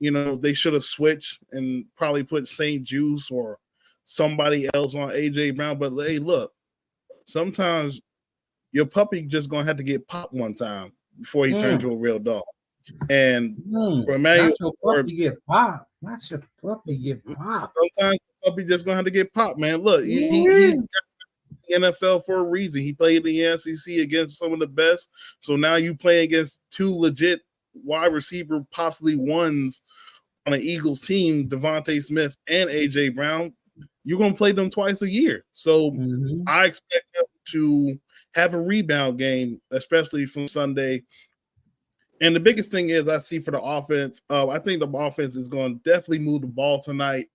they should have switched and probably put St. Juice or somebody else on AJ Brown. But hey, look, sometimes your puppy just gonna have to get popped one time before he turns into a real dog. And for Emmanuel, not your puppy get popped. Not your puppy get popped. Sometimes the puppy just gonna have to get popped, man. Look, he NFL for a reason. He played in the SEC against some of the best. So now you play against two legit wide receiver, possibly ones on an Eagles team, Devontae Smith and AJ Brown. You're going to play them twice a year. So I expect them to have a rebound game, especially from Sunday. And the biggest thing is I see for the offense, I think the offense is going to definitely move the ball tonight.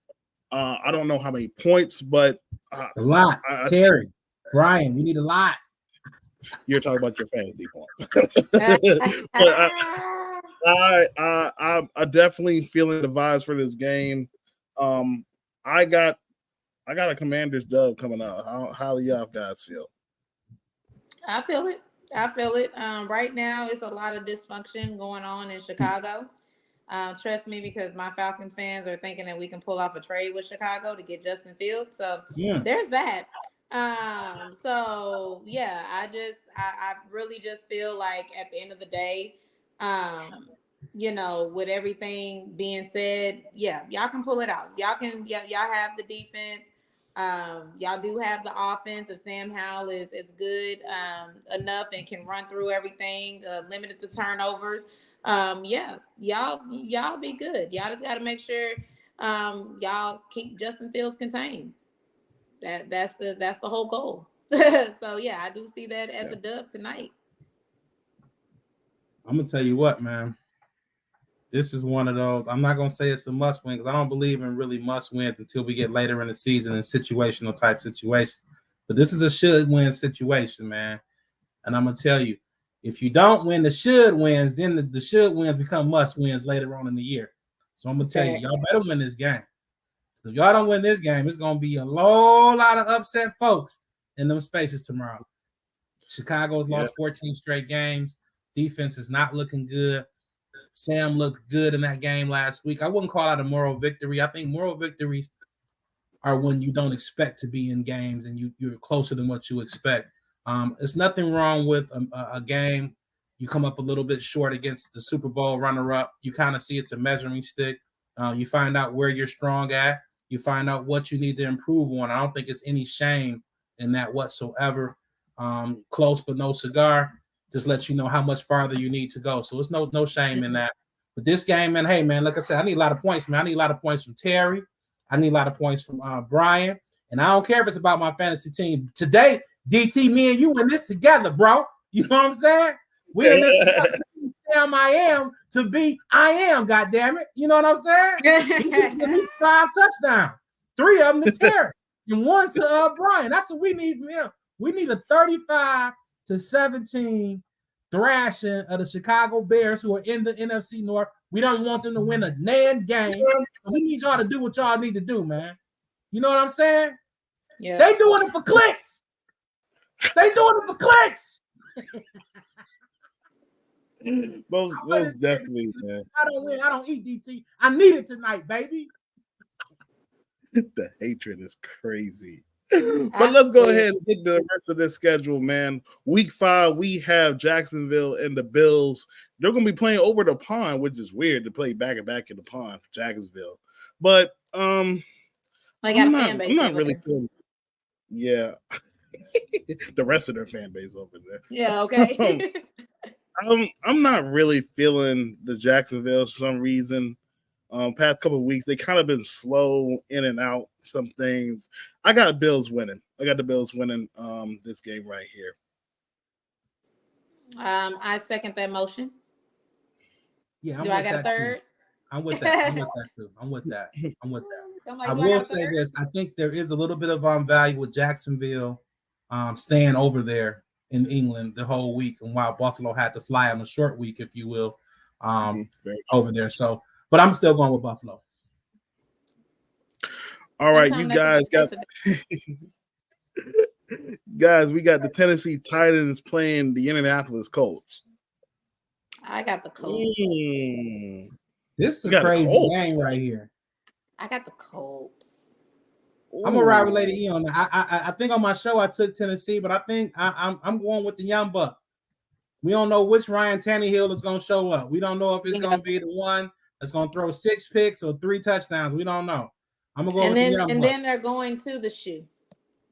I don't know how many points, but a lot. Terry, Brian, we need a lot. You're talking about your fantasy points. But I definitely feeling the vibes for this game. I got a Commanders dub coming up. How do y'all guys feel? I feel it. Right now, it's a lot of dysfunction going on in Chicago. Trust me, because my Falcon fans are thinking that we can pull off a trade with Chicago to get Justin Fields. So there's that. So yeah, I really just feel like at the end of the day, with everything being said, yeah, y'all can pull it out. Y'all have the defense. Y'all do have the offense. If Sam Howell is good enough and can run through everything, limited the turnovers, y'all be good. Y'all just got to make sure y'all keep Justin Fields contained. That's the whole goal. So yeah, I do see that as a dub tonight. I'm gonna tell you what, man. This is one of those. I'm not gonna say it's a must win because I don't believe in really must wins until we get later in the season in situational type situations. But this is a should win situation, man. And I'm gonna tell you, if you don't win the should wins, then the should wins become must wins later on in the year. So I'm gonna tell you, y'all better win this game. If y'all don't win this game, it's gonna be a whole lot of upset folks in them spaces tomorrow. Chicago's lost 14 straight games. Defense is not looking good. Sam looked good in that game last week. I wouldn't call it a moral victory. I think moral victories are when you don't expect to be in games and you're closer than what you expect. It's nothing wrong with a game. You come up a little bit short against the Super Bowl runner-up. You kind of see it's a measuring stick. You find out where you're strong at. You find out what you need to improve on. I don't think it's any shame in that whatsoever. Close but no cigar. Just let you know how much farther you need to go. So it's no shame in that. But this game, man, hey, man, like I said, I need a lot of points, man. I need a lot of points from Terry. I need a lot of points from Brian. And I don't care if it's about my fantasy team. Today, DT, me and you in this together, bro. You know what I'm saying? We're in this together. Sam I am to be I am, goddammit. You know what I'm saying? He needs 5 touchdowns. 3 of them to Terry. And 1 to Brian. That's what we need from him. We need a 35-17 thrashing of the Chicago Bears who are in the NFC North. We don't want them to win a NAN game. We need y'all to do what y'all need to do, man. You know what I'm saying? Yeah. They doing it for clicks. Most definitely, man. I don't win. I don't eat DT. I need it tonight, baby. The hatred is crazy. But let's go ahead and get the rest of the schedule, man. Week 5, we have Jacksonville and the Bills. They're going to be playing over the pond, which is weird to play back and back in the pond for Jacksonville. But They got I'm a not, fan base. I'm not over really there. feeling. Yeah, the rest of their fan base over there. Yeah, okay. I'm not really feeling the Jacksonville for some reason. Past couple of weeks, they kind of been slow in and out some things. I got Bills winning. I got the Bills winning this game right here. I second that motion. Yeah, I'm Do with I got a that too. third? I'm with that. I'm with that too. I'm with that. I'm like, I do will got a say third? this. I think there is a little bit of value with Jacksonville staying over there in England the whole week, and while Buffalo had to fly on a short week, if you will, over there. So, but I'm still going with Buffalo. All right, Sometimes you that's guys the got guys. We got the Tennessee Titans playing the Indianapolis Colts. I got the Colts. This is You a got the crazy Colts. game right here. I got the Colts. I'm gonna ride with Lady E on that. I think on my show I took Tennessee, but I think I'm going with the Young Buck. We don't know which Ryan Tannehill is gonna show up. We don't know if it's gonna be the one that's gonna throw 6 picks or 3 touchdowns. We don't know. I'm gonna go with the Young Buck. Then they're going to the shoe.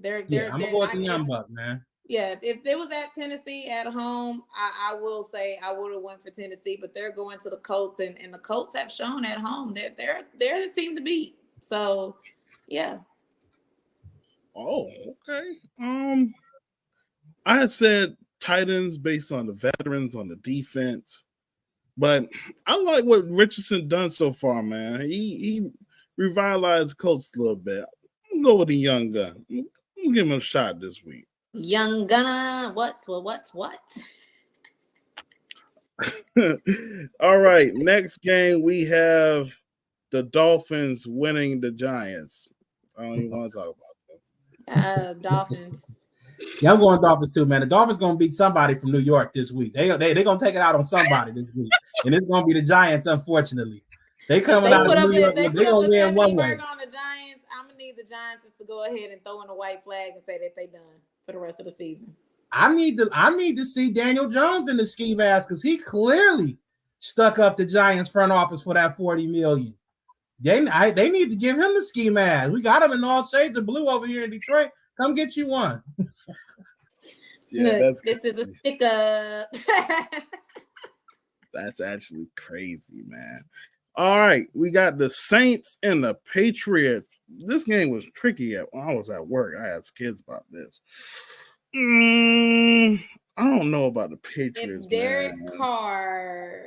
I'm gonna go with the Young Buck, man. Yeah, if it was at Tennessee at home, I will say I would have went for Tennessee, but they're going to the Colts, and the Colts have shown at home they're the team to beat. So, yeah. Oh, okay. I had said Titans based on the veterans on the defense, but I like what Richardson done so far, man. He revitalized the Colts a little bit. I'm gonna go with the young gun. I'm gonna give him a shot this week. Young Gunna, what? All right, next game we have the Dolphins winning the Giants. I don't even want to talk about Dolphins. Yeah, I'm going Dolphins too, man. The Dolphins gonna beat somebody from New York this week. They gonna take it out on somebody this week, and it's gonna be the Giants. Unfortunately, they coming out of New York. They're gonna win one way. On the Giants, I'm gonna need the Giants to go ahead and throw in a white flag and say that they done for the rest of the season. I need to see Daniel Jones in the ski mask because he clearly stuck up the Giants front office for that $40 million. They need to give him the ski mask. We got him in all shades of blue over here in Detroit. Come get you one. Yeah, look, this is a sticker. That's actually crazy, man. All right, we got the Saints and the Patriots. This game was tricky when I was at work. I asked kids about this. I don't know about the Patriots. If Derek Carr,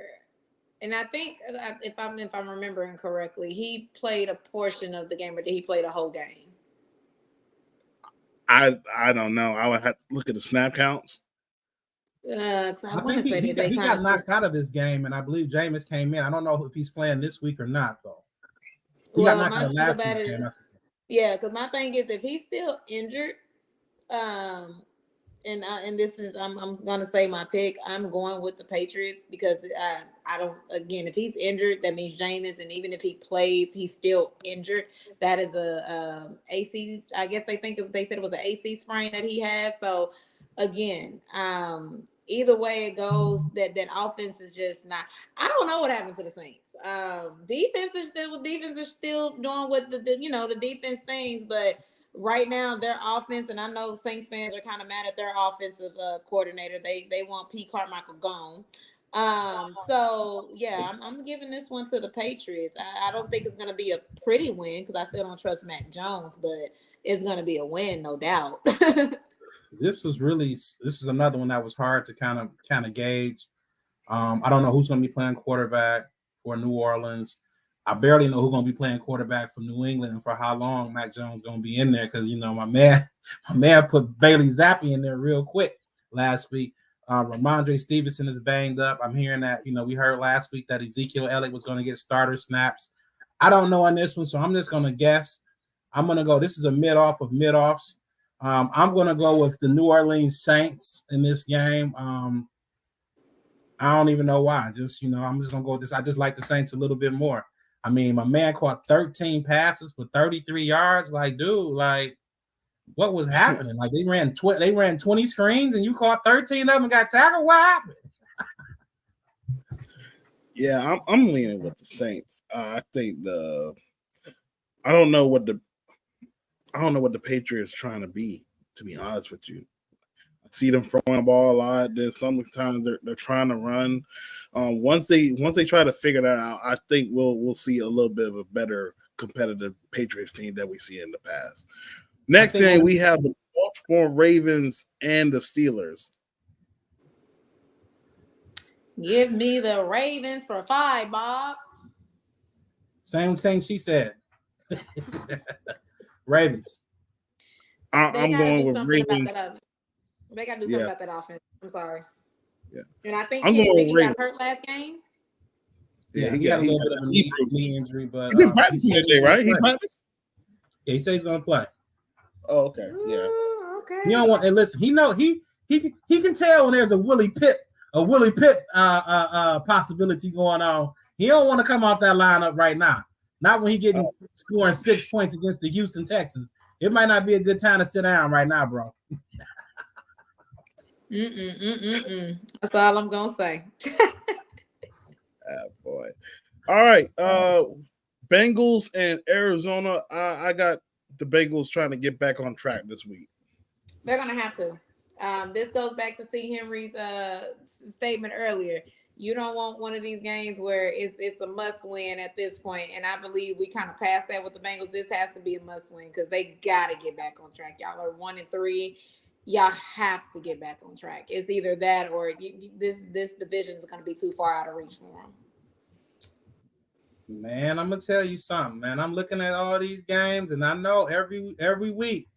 and I think if I'm remembering correctly, he played a portion of the game, or did he play the whole game? I don't know. I would have to look at the snap counts. I think he got knocked out of this game, and I believe Jameis came in. I don't know if he's playing this week or not, though. He got knocked out of last week's game. Yeah, because my thing is, if he's still injured, and this is I'm gonna say my pick. I'm going with the Patriots because I don't. Again, if he's injured, that means Jameis, and even if he plays, he's still injured. That is a AC. I guess they said it was an AC sprain that he has. So again, either way it goes, that offense is just not. I don't know what happened to the Saints. Defense is still doing what the defense things, but right now their offense, and I know Saints fans are kind of mad at their offensive coordinator. They want Pete Carmichael gone. So yeah, I'm giving this one to the Patriots. I don't think it's going to be a pretty win because I still don't trust Mac Jones, but it's going to be a win, no doubt. This was another one that was hard to kind of gauge. I don't know who's going to be playing quarterback for New Orleans. I barely know who's going to be playing quarterback for New England and for how long Mac Jones is going to be in there because my man put Bailey Zappi in there real quick last week. Ramondre Stevenson is banged up. I'm hearing that we heard last week that Ezekiel Elliott was going to get starter snaps. I don't know on this one, so I'm just going to guess. I'm going to go. This is a mid-off of mid-offs. I'm going to go with the New Orleans Saints in this game. I don't even know why. I'm just going to go with this. I just like the Saints a little bit more. I mean, my man caught 13 passes for 33 yards. Like, dude, what was happening? Like, they ran 20 screens and you caught 13 of them and got tackled. What happened? Yeah, I'm leaning with the Saints. I think I don't know what I don't know what the Patriots trying to be. To be honest with you, I see them throwing the ball a lot. Then sometimes they're trying to run. Once they try to figure that out, I think we'll see a little bit of a better competitive Patriots team that we see in the past. Next thing we have the Baltimore Ravens and the Steelers. Give me the Ravens for 5, Bob. Same thing she said. Ravens. I'm going with Ravens. They got to do something about that offense. I'm sorry. Yeah. And I think Kenny got hurt last game. Yeah, he got a little bit of a knee injury, but he been practicing today, right? He practiced. Yeah, he says he's gonna play. Oh, okay. Yeah. Okay. He don't want. And listen, he can tell when there's a Willie Pitt possibility going on. He don't want to come off that lineup right now. Not when he getting scoring 6 points against the Houston Texans. It might not be a good time to sit down right now, bro. That's all I'm gonna say. Boy. All right. Bengals and Arizona. I got the Bengals trying to get back on track this week. They're gonna have to. This goes back to C. Henry's statement earlier. You don't want one of these games where it's a must win at this point, and I believe we kind of passed that with the Bengals. This has to be a must win because they got to get back on track. Y'all are 1-3. Y'all have to get back on track. It's either that or this division is going to be too far out of reach for them. Man, I'm gonna tell you something, man. I'm looking at all these games, and I know every week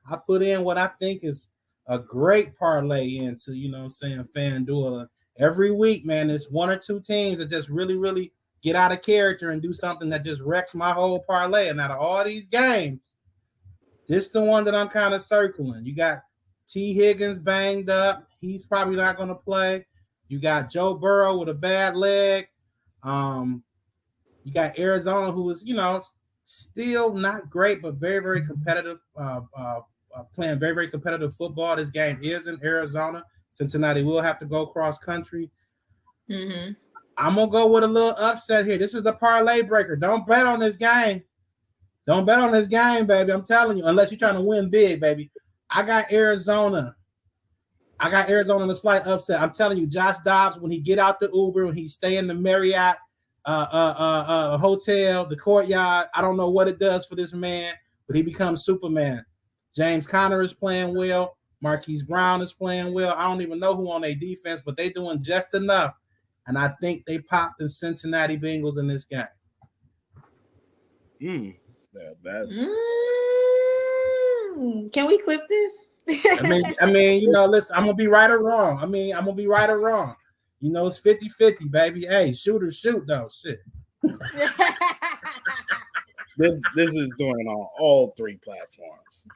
I put in what I think is a great parlay into, FanDuel. Every week, man, there's one or two teams that just really, really get out of character and do something that just wrecks my whole parlay. And out of all these games, this is the one that I'm kind of circling. You got T. Higgins banged up. He's probably not going to play. You got Joe Burrow with a bad leg. You got Arizona, who is, still not great, but very, very competitive, playing very, very competitive football. This game is in Arizona. Cincinnati will have to go cross country. Mm-hmm. I'm going to go with a little upset here. This is the parlay breaker. Don't bet on this game. Don't bet on this game, baby. I'm telling you, unless you're trying to win big, baby. I got Arizona. in a slight upset. I'm telling you, Josh Dobbs, when he get out the Uber, when he stay in the Marriott hotel, the Courtyard, I don't know what it does for this man, but he becomes Superman. James Conner is playing well. Marquise Brown is playing well. I don't even know who on their defense, but they doing just enough. And I think they popped the Cincinnati Bengals in this game. Can we clip this? I mean, listen, I'm gonna be right or wrong. It's 50-50, baby. Hey, shoot or shoot, though. Shit. This is going on all three platforms.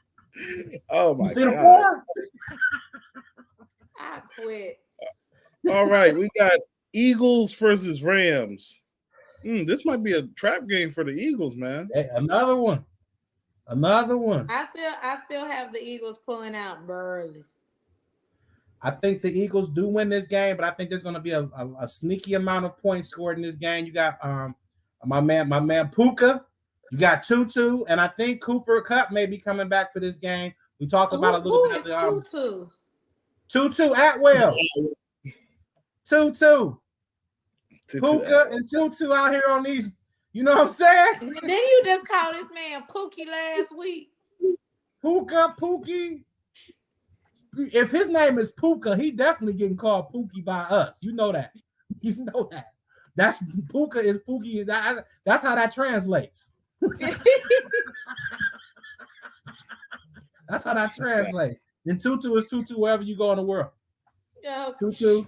Oh my God! See the four? I quit. All right, we got Eagles versus Rams. This might be a trap game for the Eagles, man. Hey, another one. I still have the Eagles pulling out Burley. I think the Eagles do win this game, but I think there's going to be a sneaky amount of points scored in this game. You got my man Puka. You got Tutu, and I think Cooper Kupp may be coming back for this game. We talked about a little bit. Tutu? Tutu Atwell. Tutu. Puka and Tutu out here on these. You know what I'm saying? Didn't you just call this man Pookie last week? Puka, Pookie. If his name is Puka, he definitely getting called Pookie by us. You know that. That's Puka is Pookie. That's how that translates. That's how that translates. And Tutu is Tutu wherever you go in the world. Yeah. Tutu.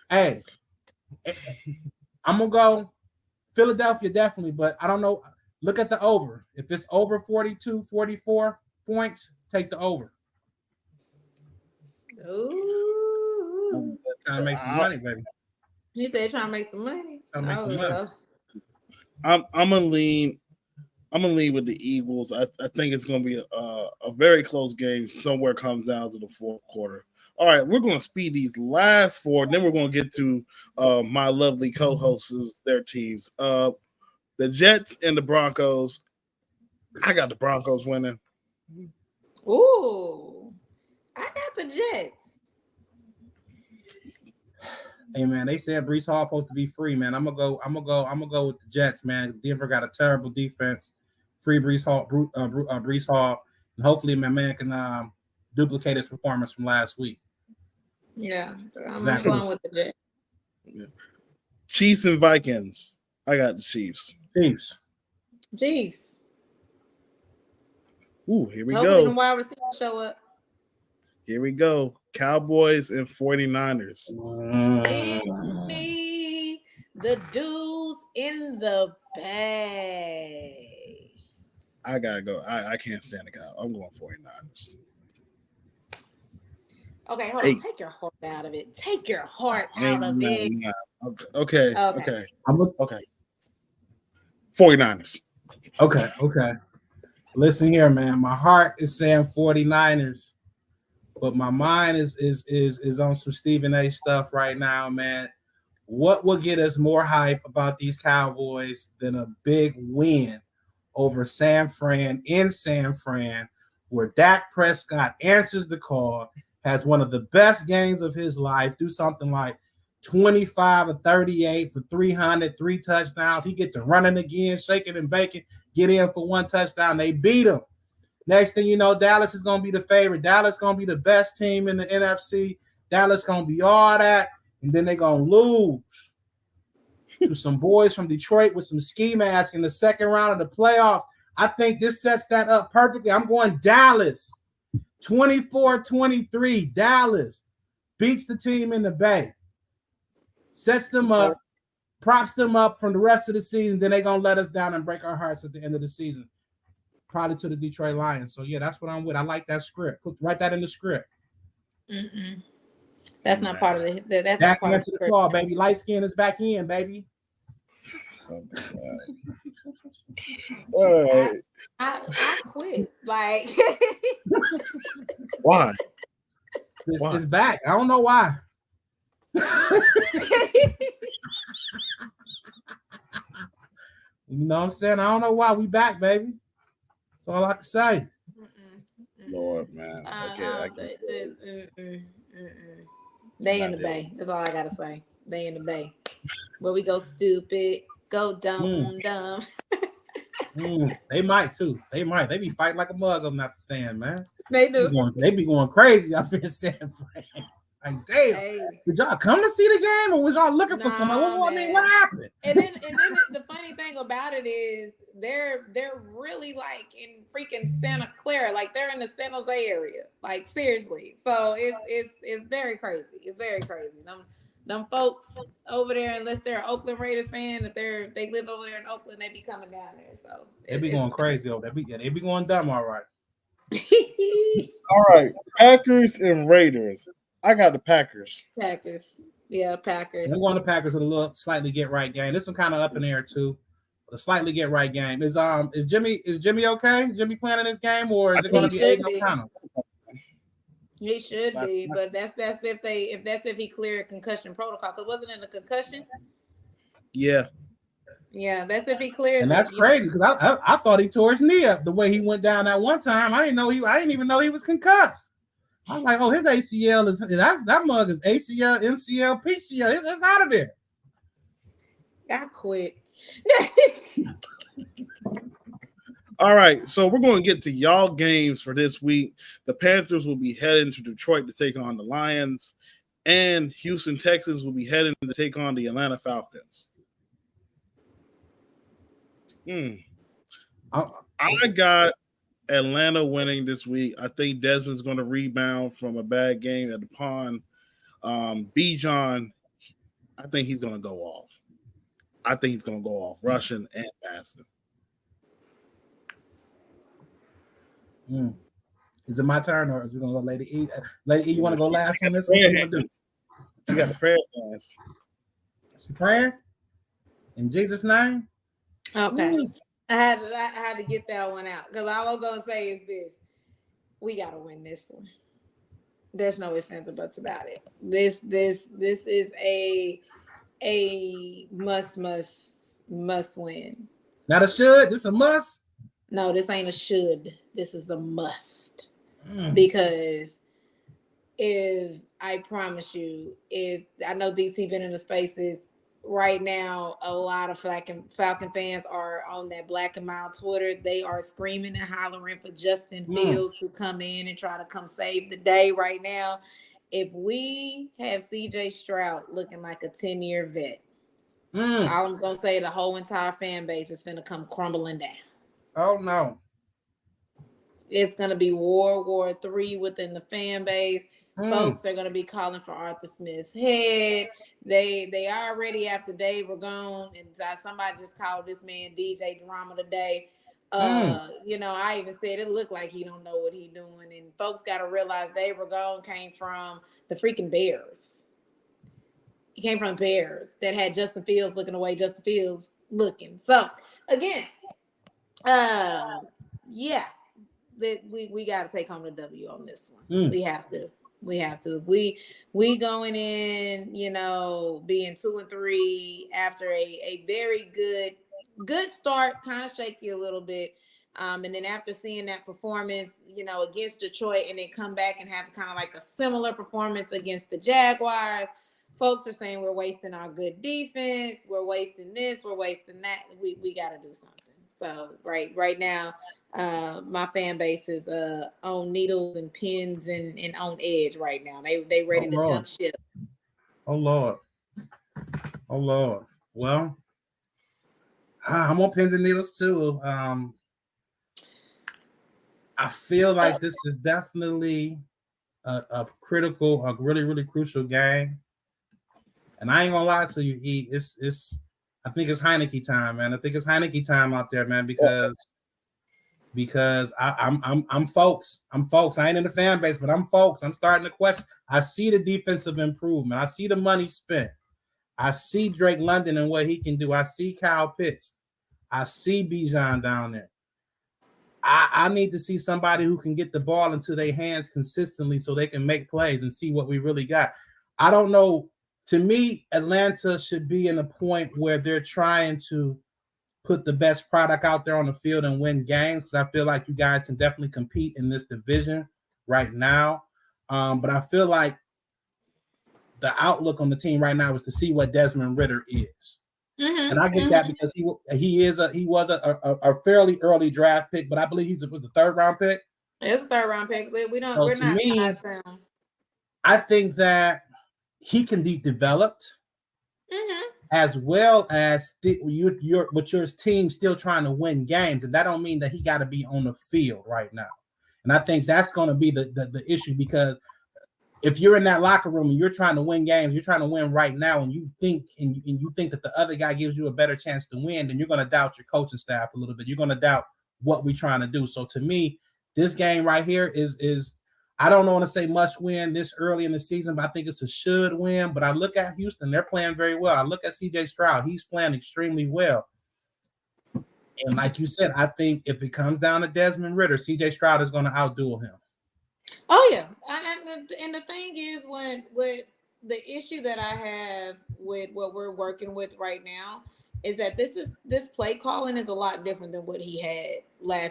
Hey, I'm gonna go Philadelphia definitely, but I don't know. Look at the over. If it's over 42, 44 points, take the over. Ooh. Trying to make some money, baby. You said trying to make some money. Trying to make some money. I'm gonna lean with the Eagles. I think it's gonna be a very close game. Somewhere comes down to the fourth quarter. All right, we're gonna speed these last four, and then we're gonna get to my lovely co-hosts, their teams. The Jets and the Broncos. I got the Broncos winning. Ooh, I got the Jets. Hey man, they said Brees Hall supposed to be free, man. I'm gonna go with the Jets, man. Denver got a terrible defense. Free Brees Hall, Brees Hall, and hopefully my man can duplicate his performance from last week. Yeah, I'm Exactly. going with the Jets. Yeah. Chiefs and Vikings. I got the Chiefs. Chiefs. Chiefs. Ooh, here we Hopefully the go. wide receivers show up. Here we go. Cowboys and 49ers. Give me the dudes in the bay. I gotta go. I can't stand the Cow. I'm going 49ers. Okay, hold Hey. on. Take your heart out of it. Take your heart out of it. Nah. Okay. Okay. Okay. 49ers. Okay. Listen here, man. My heart is saying 49ers, but my mind is on some Stephen A stuff right now, man. What will get us more hype about these Cowboys than a big win over San Fran in San Fran, where Dak Prescott answers the call, has one of the best games of his life, do something like 25 or 38 for 300, 3 touchdowns. He get to running again, shaking and baking, get in for 1 touchdown. They beat him. Next thing you know, Dallas is going to be the favorite. Dallas is going to be the best team in the NFC. Dallas is going to be all that, and then they're going to lose to some boys from Detroit with some ski masks in the second round of the playoffs. I think this sets that up perfectly. I'm going Dallas. 24-23. Dallas beats the team in the Bay. Sets them up, props them up from the rest of the season. Then they're going to let us down and break our hearts at the end of the season. Probably to the Detroit Lions. So, yeah, that's what I'm with. I like that script. Write that in the script. That's not part of it. That's Back not part of into the call, baby. Light skin is back in, baby. Oh my God. All right. I quit. Like, Why? It's back. I don't know why. You know what I'm saying? I don't know why. We back, baby. That's all I can say. Lord, man. I can't. They in the Bay. That's all I gotta say. They in the Bay. Where we go stupid, go dumb. They might too. They might. They be fighting like a mug up not to stand, man. They do. They be going crazy out there in San Fran. Like, damn. Hey. Did y'all come to see the game, or was y'all looking for somebody? What happened? And then the funny thing about it is they're really like in freaking Santa Clara, like they're in the San Jose area, like seriously. So it's very crazy. It's very crazy. Them folks over there, unless they're an Oakland Raiders fan, if they live over there in Oakland, they be coming down there. So they be going crazy over there. They be going dumb, all right. All right, Packers and Raiders. I got the Packers. Packers. Yeah, Packers. I'm going to Packers with a little slightly get right game. This one kind of up in the air too. But a slightly get right game. Is Jimmy okay? Jimmy playing in this game, or is it going to be Aiden O'Connell? He should be, but that's if he cleared concussion protocol. Because wasn't it a concussion? Yeah. Yeah, that's if he clears. And that's crazy because I thought he tore his knee up the way he went down that one time. I didn't even know he was concussed. I was like, oh, his ACL that mug is ACL, MCL, PCL. It's out of there. I quit. All right, so we're going to get to y'all games for this week. The Panthers will be heading to Detroit to take on the Lions, and Houston Texans will be heading to take on the Atlanta Falcons. I got Atlanta winning this week. I think Desmond's going to rebound from a bad game at the pond. Bijan, I think he's going to go off. Rushing and passing. Is it my turn, or is we gonna go Lady E? Lady E, you want to go last on this one? You got the prayer hands. She praying in Jesus' name. Okay. I had to get that one out because all I'm gonna say is this: we gotta win this one. There's no ifs, ands, or buts about it. This is a must win. Not a should. This a must. No, this ain't a should. This is a must. Because I promise you, I know DC been in the spaces right now, a lot of Falcon fans are on that Black and Mild Twitter. They are screaming and hollering for Justin Fields to come in and try to come save the day right now. If we have CJ Stroud looking like a 10-year vet, I'm going to say the whole entire fan base is going to come crumbling down. Oh, no. It's going to be World War III within the fan base. Folks are going to be calling for Arthur Smith's head. They already after Dave Ragone, and somebody just called this man DJ Drama today. You know, I even said it looked like he don't know what he doing, and folks got to realize Dave Ragone came from the freaking Bears. He came from the Bears that had Justin Fields looking the way Justin Fields looking. So again, yeah, we got to take home the W on this one. We have to. We going in, you know, being 2-3 after a very good start, kind of shaky a little bit. And then after seeing that performance, you know, against Detroit, and then come back and have kind of like a similar performance against the Jaguars, folks are saying we're wasting our good defense, we're wasting this, we're wasting that. We got to do something. So right now, my fan base is on needles and pins and on edge right now. They ready to jump ship. Oh Lord. Well, I'm on pins and needles too. I feel like this is definitely a really, really crucial game. And I ain't gonna lie to you, E. I think it's Heineke time, man. I think it's Heineke time out there, man, because I'm folks. I ain't in the fan base, but I'm folks. I'm starting to question. I see the defensive improvement. I see the money spent. I see Drake London and what he can do. I see Kyle Pitts. I see Bijan down there. I need to see somebody who can get the ball into their hands consistently so they can make plays and see what we really got. I don't know. To me, Atlanta should be in a point where they're trying to put the best product out there on the field and win games, because I feel like you guys can definitely compete in this division right now. But I feel like the outlook on the team right now is to see what Desmond Ridder is. And I get that because he was a fairly early draft pick, but I believe he was the third round pick. It's a third round pick. We're not. I think that he can be developed, as well as your team still trying to win games, and that don't mean that he got to be on the field right now. And I think that's going to be the issue, because if you're in that locker room and you're trying to win games, you're trying to win right now, and you think that the other guy gives you a better chance to win, then you're going to doubt your coaching staff a little bit. You're going to doubt what we're trying to do. So to me, this game right here is I don't want to say must win this early in the season, but I think it's a should win. But I look at Houston, they're playing very well. I look at CJ Stroud, he's playing extremely well. And like you said, I think if it comes down to Desmond Ridder, CJ Stroud is going to outduel him. Oh yeah, and the thing is, with the issue that I have with what we're working with right now is that this play calling is a lot different than what he had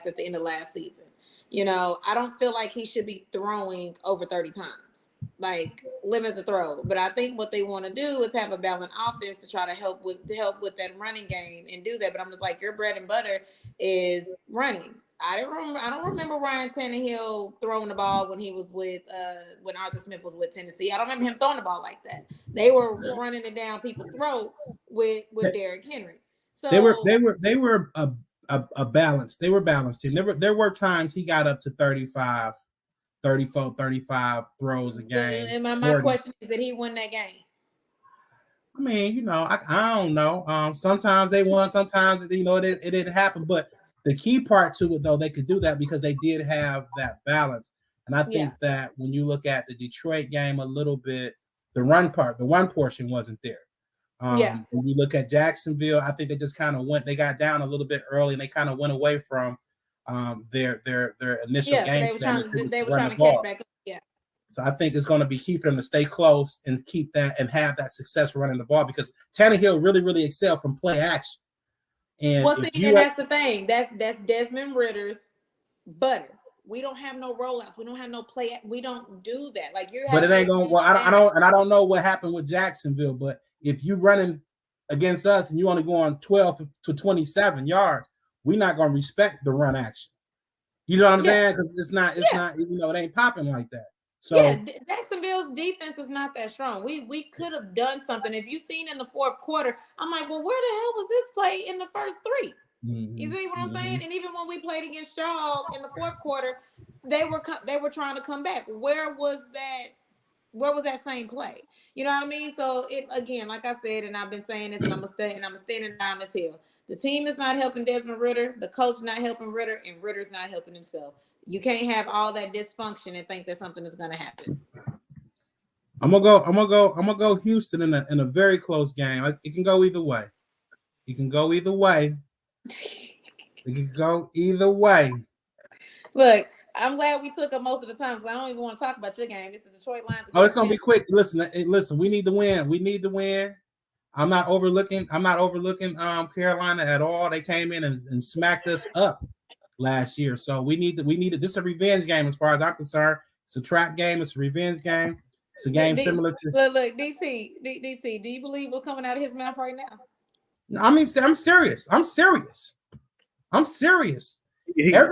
at the end of last season. You know, I don't feel like he should be throwing over 30 times, like limit the throw. But I think what they want to do is have a balanced offense to try to help with that running game and do that. But I'm just like, your bread and butter is running. I don't remember Ryan Tannehill throwing the ball when he was with when Arthur Smith was with Tennessee. I don't remember him throwing the ball like that. They were running it down people's throat with Derrick Henry. So they were a balance. They were balanced team. There were times he got up to 35, 34, 35 throws a game. And my question is, did he win that game? I mean, you know, I don't know. Sometimes they won, sometimes it didn't happen. But the key part to it, though, they could do that because they did have that balance. And I think that when you look at the Detroit game a little bit, the run portion wasn't there. When you look at Jacksonville, I think they just kind of they got down a little bit early, and they kind of went away from their initial game. They were trying to catch back up. Yeah. So I think it's going to be key for them to stay close and keep that and have that success running the ball, because Tannehill really, really excelled from play action. And Well, if see, you and that's the thing. That's Desmond Ritter's butter. We don't have no rollouts. We don't have no play. We don't do that. Like you're but it having ain't this gonna. Well, I don't know what happened with Jacksonville, but if you running against us and you only go on 12 to 27 yards, we're not gonna respect the run action. You know what I'm saying? Because it's not, it ain't popping like that. So Jacksonville's defense is not that strong. We could have done something. If you seen in the fourth quarter, I'm like, well, where the hell was this play in the first three? You see what I'm saying? And even when we played against Charles in the fourth quarter, they were trying to come back. Where was that same play? You know what I mean? So it again, like I said, and I've been saying this, and I'm standing down this hill. The team is not helping Desmond Ridder, the coach not helping Ridder, and Ritter's not helping himself. You can't have all that dysfunction and think that something is gonna happen. I'm gonna go Houston in a very close game. It can go either way. It can go either way. It can go either way. Look, I'm glad we took up most of the time because I don't even want to talk about your game. It's the Detroit Lions. Oh, it's gonna be quick. Listen. We need to win. We need to win. I'm not overlooking Carolina at all. They came in and smacked us up last year. So we need to. This is a revenge game as far as I'm concerned. It's a trap game. It's a revenge game. It's a game similar to. Look, DT. Do you believe what's coming out of his mouth right now? I mean, I'm serious. Every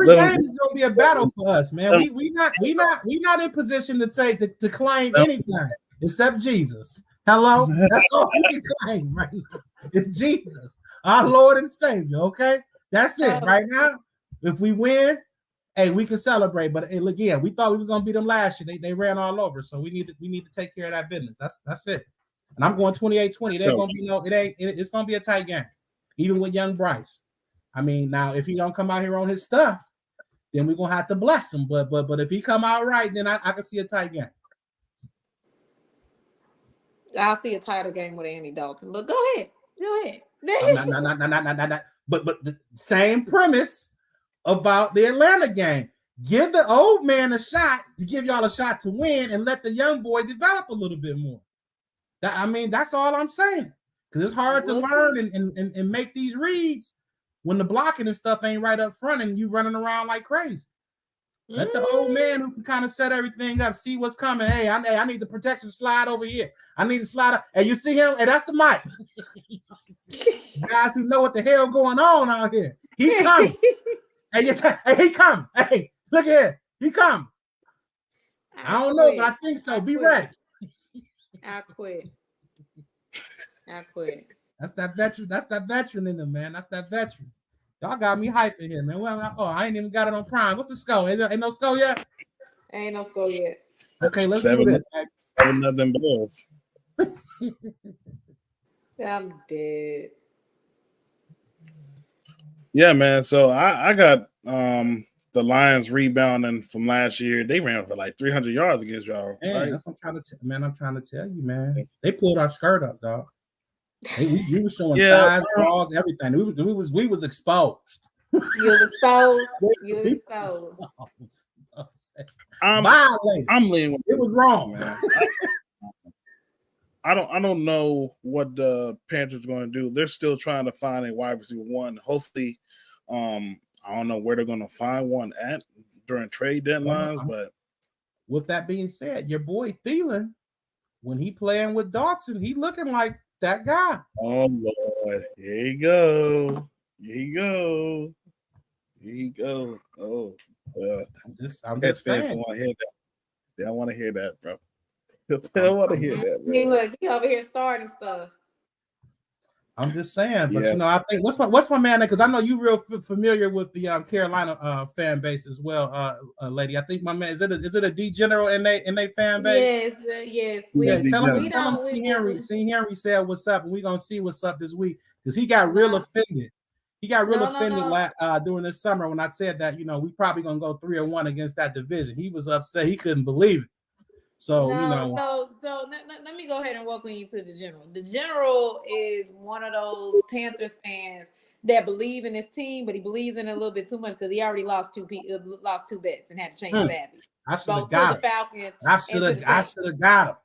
game is gonna be a battle for us, man. We not in position to claim anything except Jesus. Hello, that's all we can claim right now. It's Jesus, our Lord and Savior. Okay, that's it right now. If we win, hey, we can celebrate. But again, we thought we was gonna beat them last year. They ran all over, so we need to take care of that business. That's it. And I'm going 28-20. There's gonna be it's gonna be a tight game, even with young Bryce. I mean, now if he don't come out here on his stuff, then we're gonna have to bless him. But if he come out right, then I can see a tight game. I'll see a tighter game with Andy Dalton. But go ahead. Not. But the same premise about the Atlanta game. Give the old man a shot to give y'all a shot to win, and let the young boy develop a little bit more. That's all I'm saying. Because it's hard to learn and make these reads when the blocking and stuff ain't right up front and you running around like crazy. Let the old man who can kind of set everything up, see what's coming. Hey, I need the protection to slide over here. I need to slide up. And you see him? And that's the mic. Guys who know what the hell going on out here. He coming. Hey, he coming. Hey, look here. He coming. I don't know, but I think so. Be ready. I quit. That's that veteran in them, man. That's that veteran. Y'all got me hyping here, man. I ain't even got it on Prime. What's the score? Ain't no score yet? Ain't no score yet. Okay, let's do this. 7-0 Bills. I'm dead. Yeah, man. So I got the Lions rebounding from last year. They ran for like 300 yards against y'all. Man, right? that's what I'm trying to tell you, man. They pulled our skirt up, dog. We were showing thighs, draws, everything. We was exposed. You was exposed. I'm leaning. It was wrong, man. I don't know what the Panthers are going to do. They're still trying to find a wide receiver one. Hopefully, I don't know where they're going to find one at during trade deadlines. But with that being said, your boy Thielen, when he playing with Dotson, he looking like that guy. Oh Lord, here you go. Oh, I'm just saying. Don't want to hear that. They don't want to hear that, bro. They don't want to hear that. Bro. Hey, look, he over here starting stuff. I'm just saying, but I think what's my man? Because I know you real familiar with the Carolina fan base as well, lady. I think my man is it a D General in they fan base? Yes. Tell him Henry said what's up, and we gonna see what's up this week because he got real offended. He got real offended during this summer when I said that we probably gonna go 3-1 against that division. He was upset. He couldn't believe it. So So let me go ahead and welcome you to the General. The General is one of those Panthers fans that believe in his team, but he believes in it a little bit too much because he already lost two bets and had to change his habit. I should have got him. I should have got him.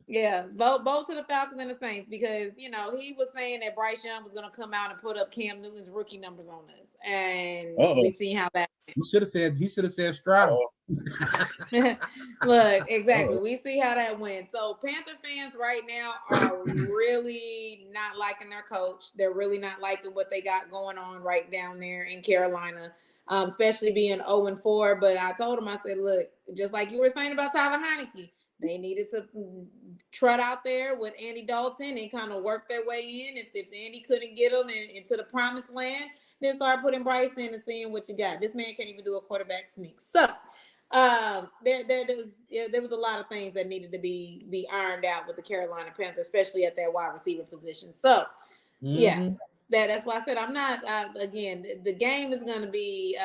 Yeah, both to the Falcons and the Saints because he was saying that Bryce Young was going to come out and put up Cam Newton's rookie numbers on us, and we've seen how that. He should have said Stroud. Look, exactly. We see how that went. So Panther fans right now are really not liking their coach. They're really not liking what they got going on right down there in Carolina, especially being 0-4. But I told them, I said, look, just like you were saying about Tyler Heineke, they needed to trot out there with Andy Dalton and kind of work their way in. If Andy couldn't get them into the promised land, then start putting Bryce in and seeing what you got. This man can't even do a quarterback sneak. So there was a lot of things that needed to be ironed out with the Carolina Panthers, especially at that wide receiver position. So yeah, that's why I said I'm not. Again, the game is going to be.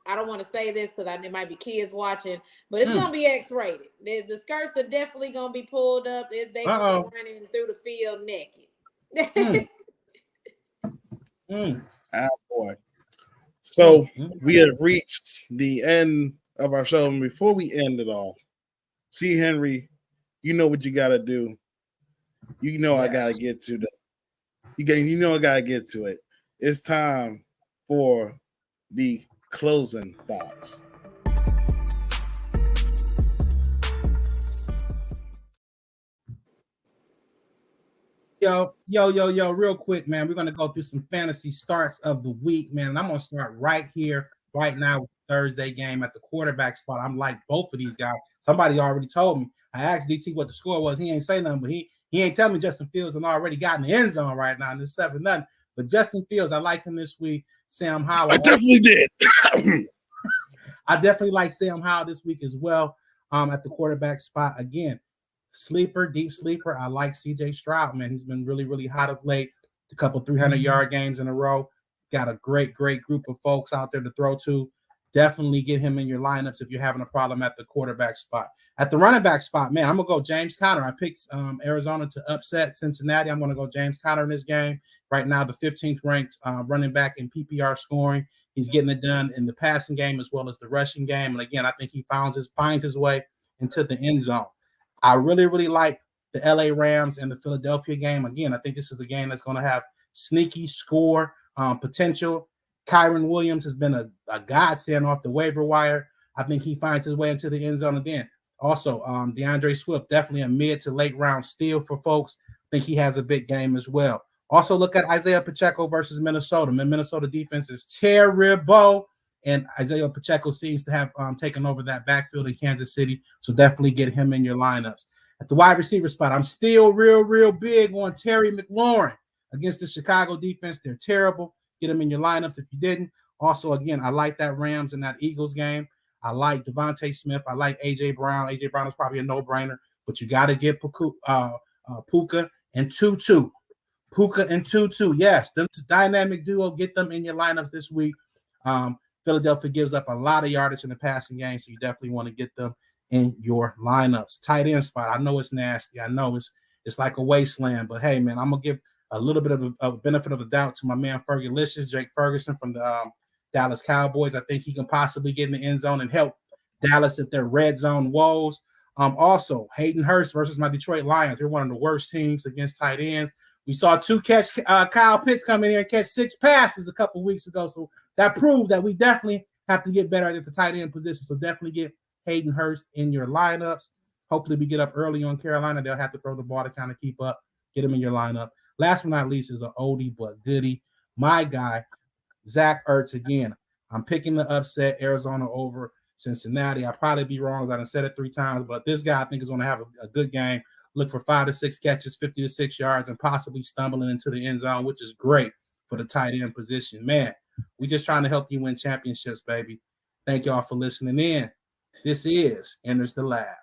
I don't want to say this because there might be kids watching, but it's going to be X-rated. The skirts are definitely going to be pulled up. They're going to be running through the field naked. Ah, boy. So we have reached the end of our show, and before we end it all, C. Henry, you know what you got to do. You know I got to get to the. You know I got to get to it. It's time for the closing thoughts. Yo, real quick, man. We're going to go through some fantasy starts of the week, man. And I'm going to start right here, right now, with the Thursday game at the quarterback spot. I'm like both of these guys. Somebody already told me. I asked DT what the score was. He ain't say nothing, but he ain't telling me Justin Fields has already gotten the end zone right now, and it's 7-0. But Justin Fields, I like him this week. Sam Howell. I definitely did. I definitely like Sam Howell this week as well at the quarterback spot. Again, sleeper, deep sleeper. I like CJ Stroud, man. He's been really, really hot of late. A couple 300-yard games in a row. Got a great group of folks out there to throw to. Definitely get him in your lineups if you're having a problem at the quarterback spot. At the running back spot, man, I'm going to go James Conner. I picked Arizona to upset Cincinnati. I'm going to go James Conner in this game. Right now, the 15th ranked running back in PPR scoring. He's getting it done in the passing game as well as the rushing game. And again, I think he finds his way into the end zone. I really, really like the LA Rams and the Philadelphia game. Again, I think this is a game that's going to have sneaky score potential. Kyron Williams has been a godsend off the waiver wire. I think he finds his way into the end zone again. Also, DeAndre Swift, definitely a mid to late round steal for folks. I think he has a big game as well. Also, look at Isaiah Pacheco versus Minnesota. The Minnesota defense is terrible, and Isaiah Pacheco seems to have taken over that backfield in Kansas City, so definitely get him in your lineups. At the wide receiver spot, I'm still real big on Terry McLaurin against the Chicago defense. They're terrible. Get him in your lineups if you didn't. Also, again, I like that Rams and that Eagles game. I like Devontae Smith. I like A.J. Brown. A.J. Brown is probably a no-brainer, but you got to get Puka and Tutu. Puka and Tutu, yes, them dynamic duo. Get them in your lineups this week. Philadelphia gives up a lot of yardage in the passing game, so you definitely want to get them in your lineups. Tight end spot, I know it's nasty. I know it's like a wasteland, but hey, man, I'm gonna give a little bit of a benefit of the doubt to my man Fergalicious, Jake Ferguson from the Dallas Cowboys. I think he can possibly get in the end zone and help Dallas at their red zone woes. Also, Hayden Hurst versus my Detroit Lions. They're one of the worst teams against tight ends. We saw Kyle Pitts come in here and catch 6 passes a couple weeks ago. So that proved that we definitely have to get better at the tight end position. So definitely get Hayden Hurst in your lineups. Hopefully we get up early on Carolina. They'll have to throw the ball to kind of keep up. Get him in your lineup. Last but not least is an oldie but goodie. My guy, Zach Ertz again. I'm picking the upset, Arizona over Cincinnati. I'll probably be wrong as I done said it 3 times, but this guy I think is going to have a good game. Look for 5 to 6 catches, 50 to 6 yards, and possibly stumbling into the end zone, which is great for the tight end position. Man, we just trying to help you win championships, baby. Thank y'all for listening in. This is Enters the Lab.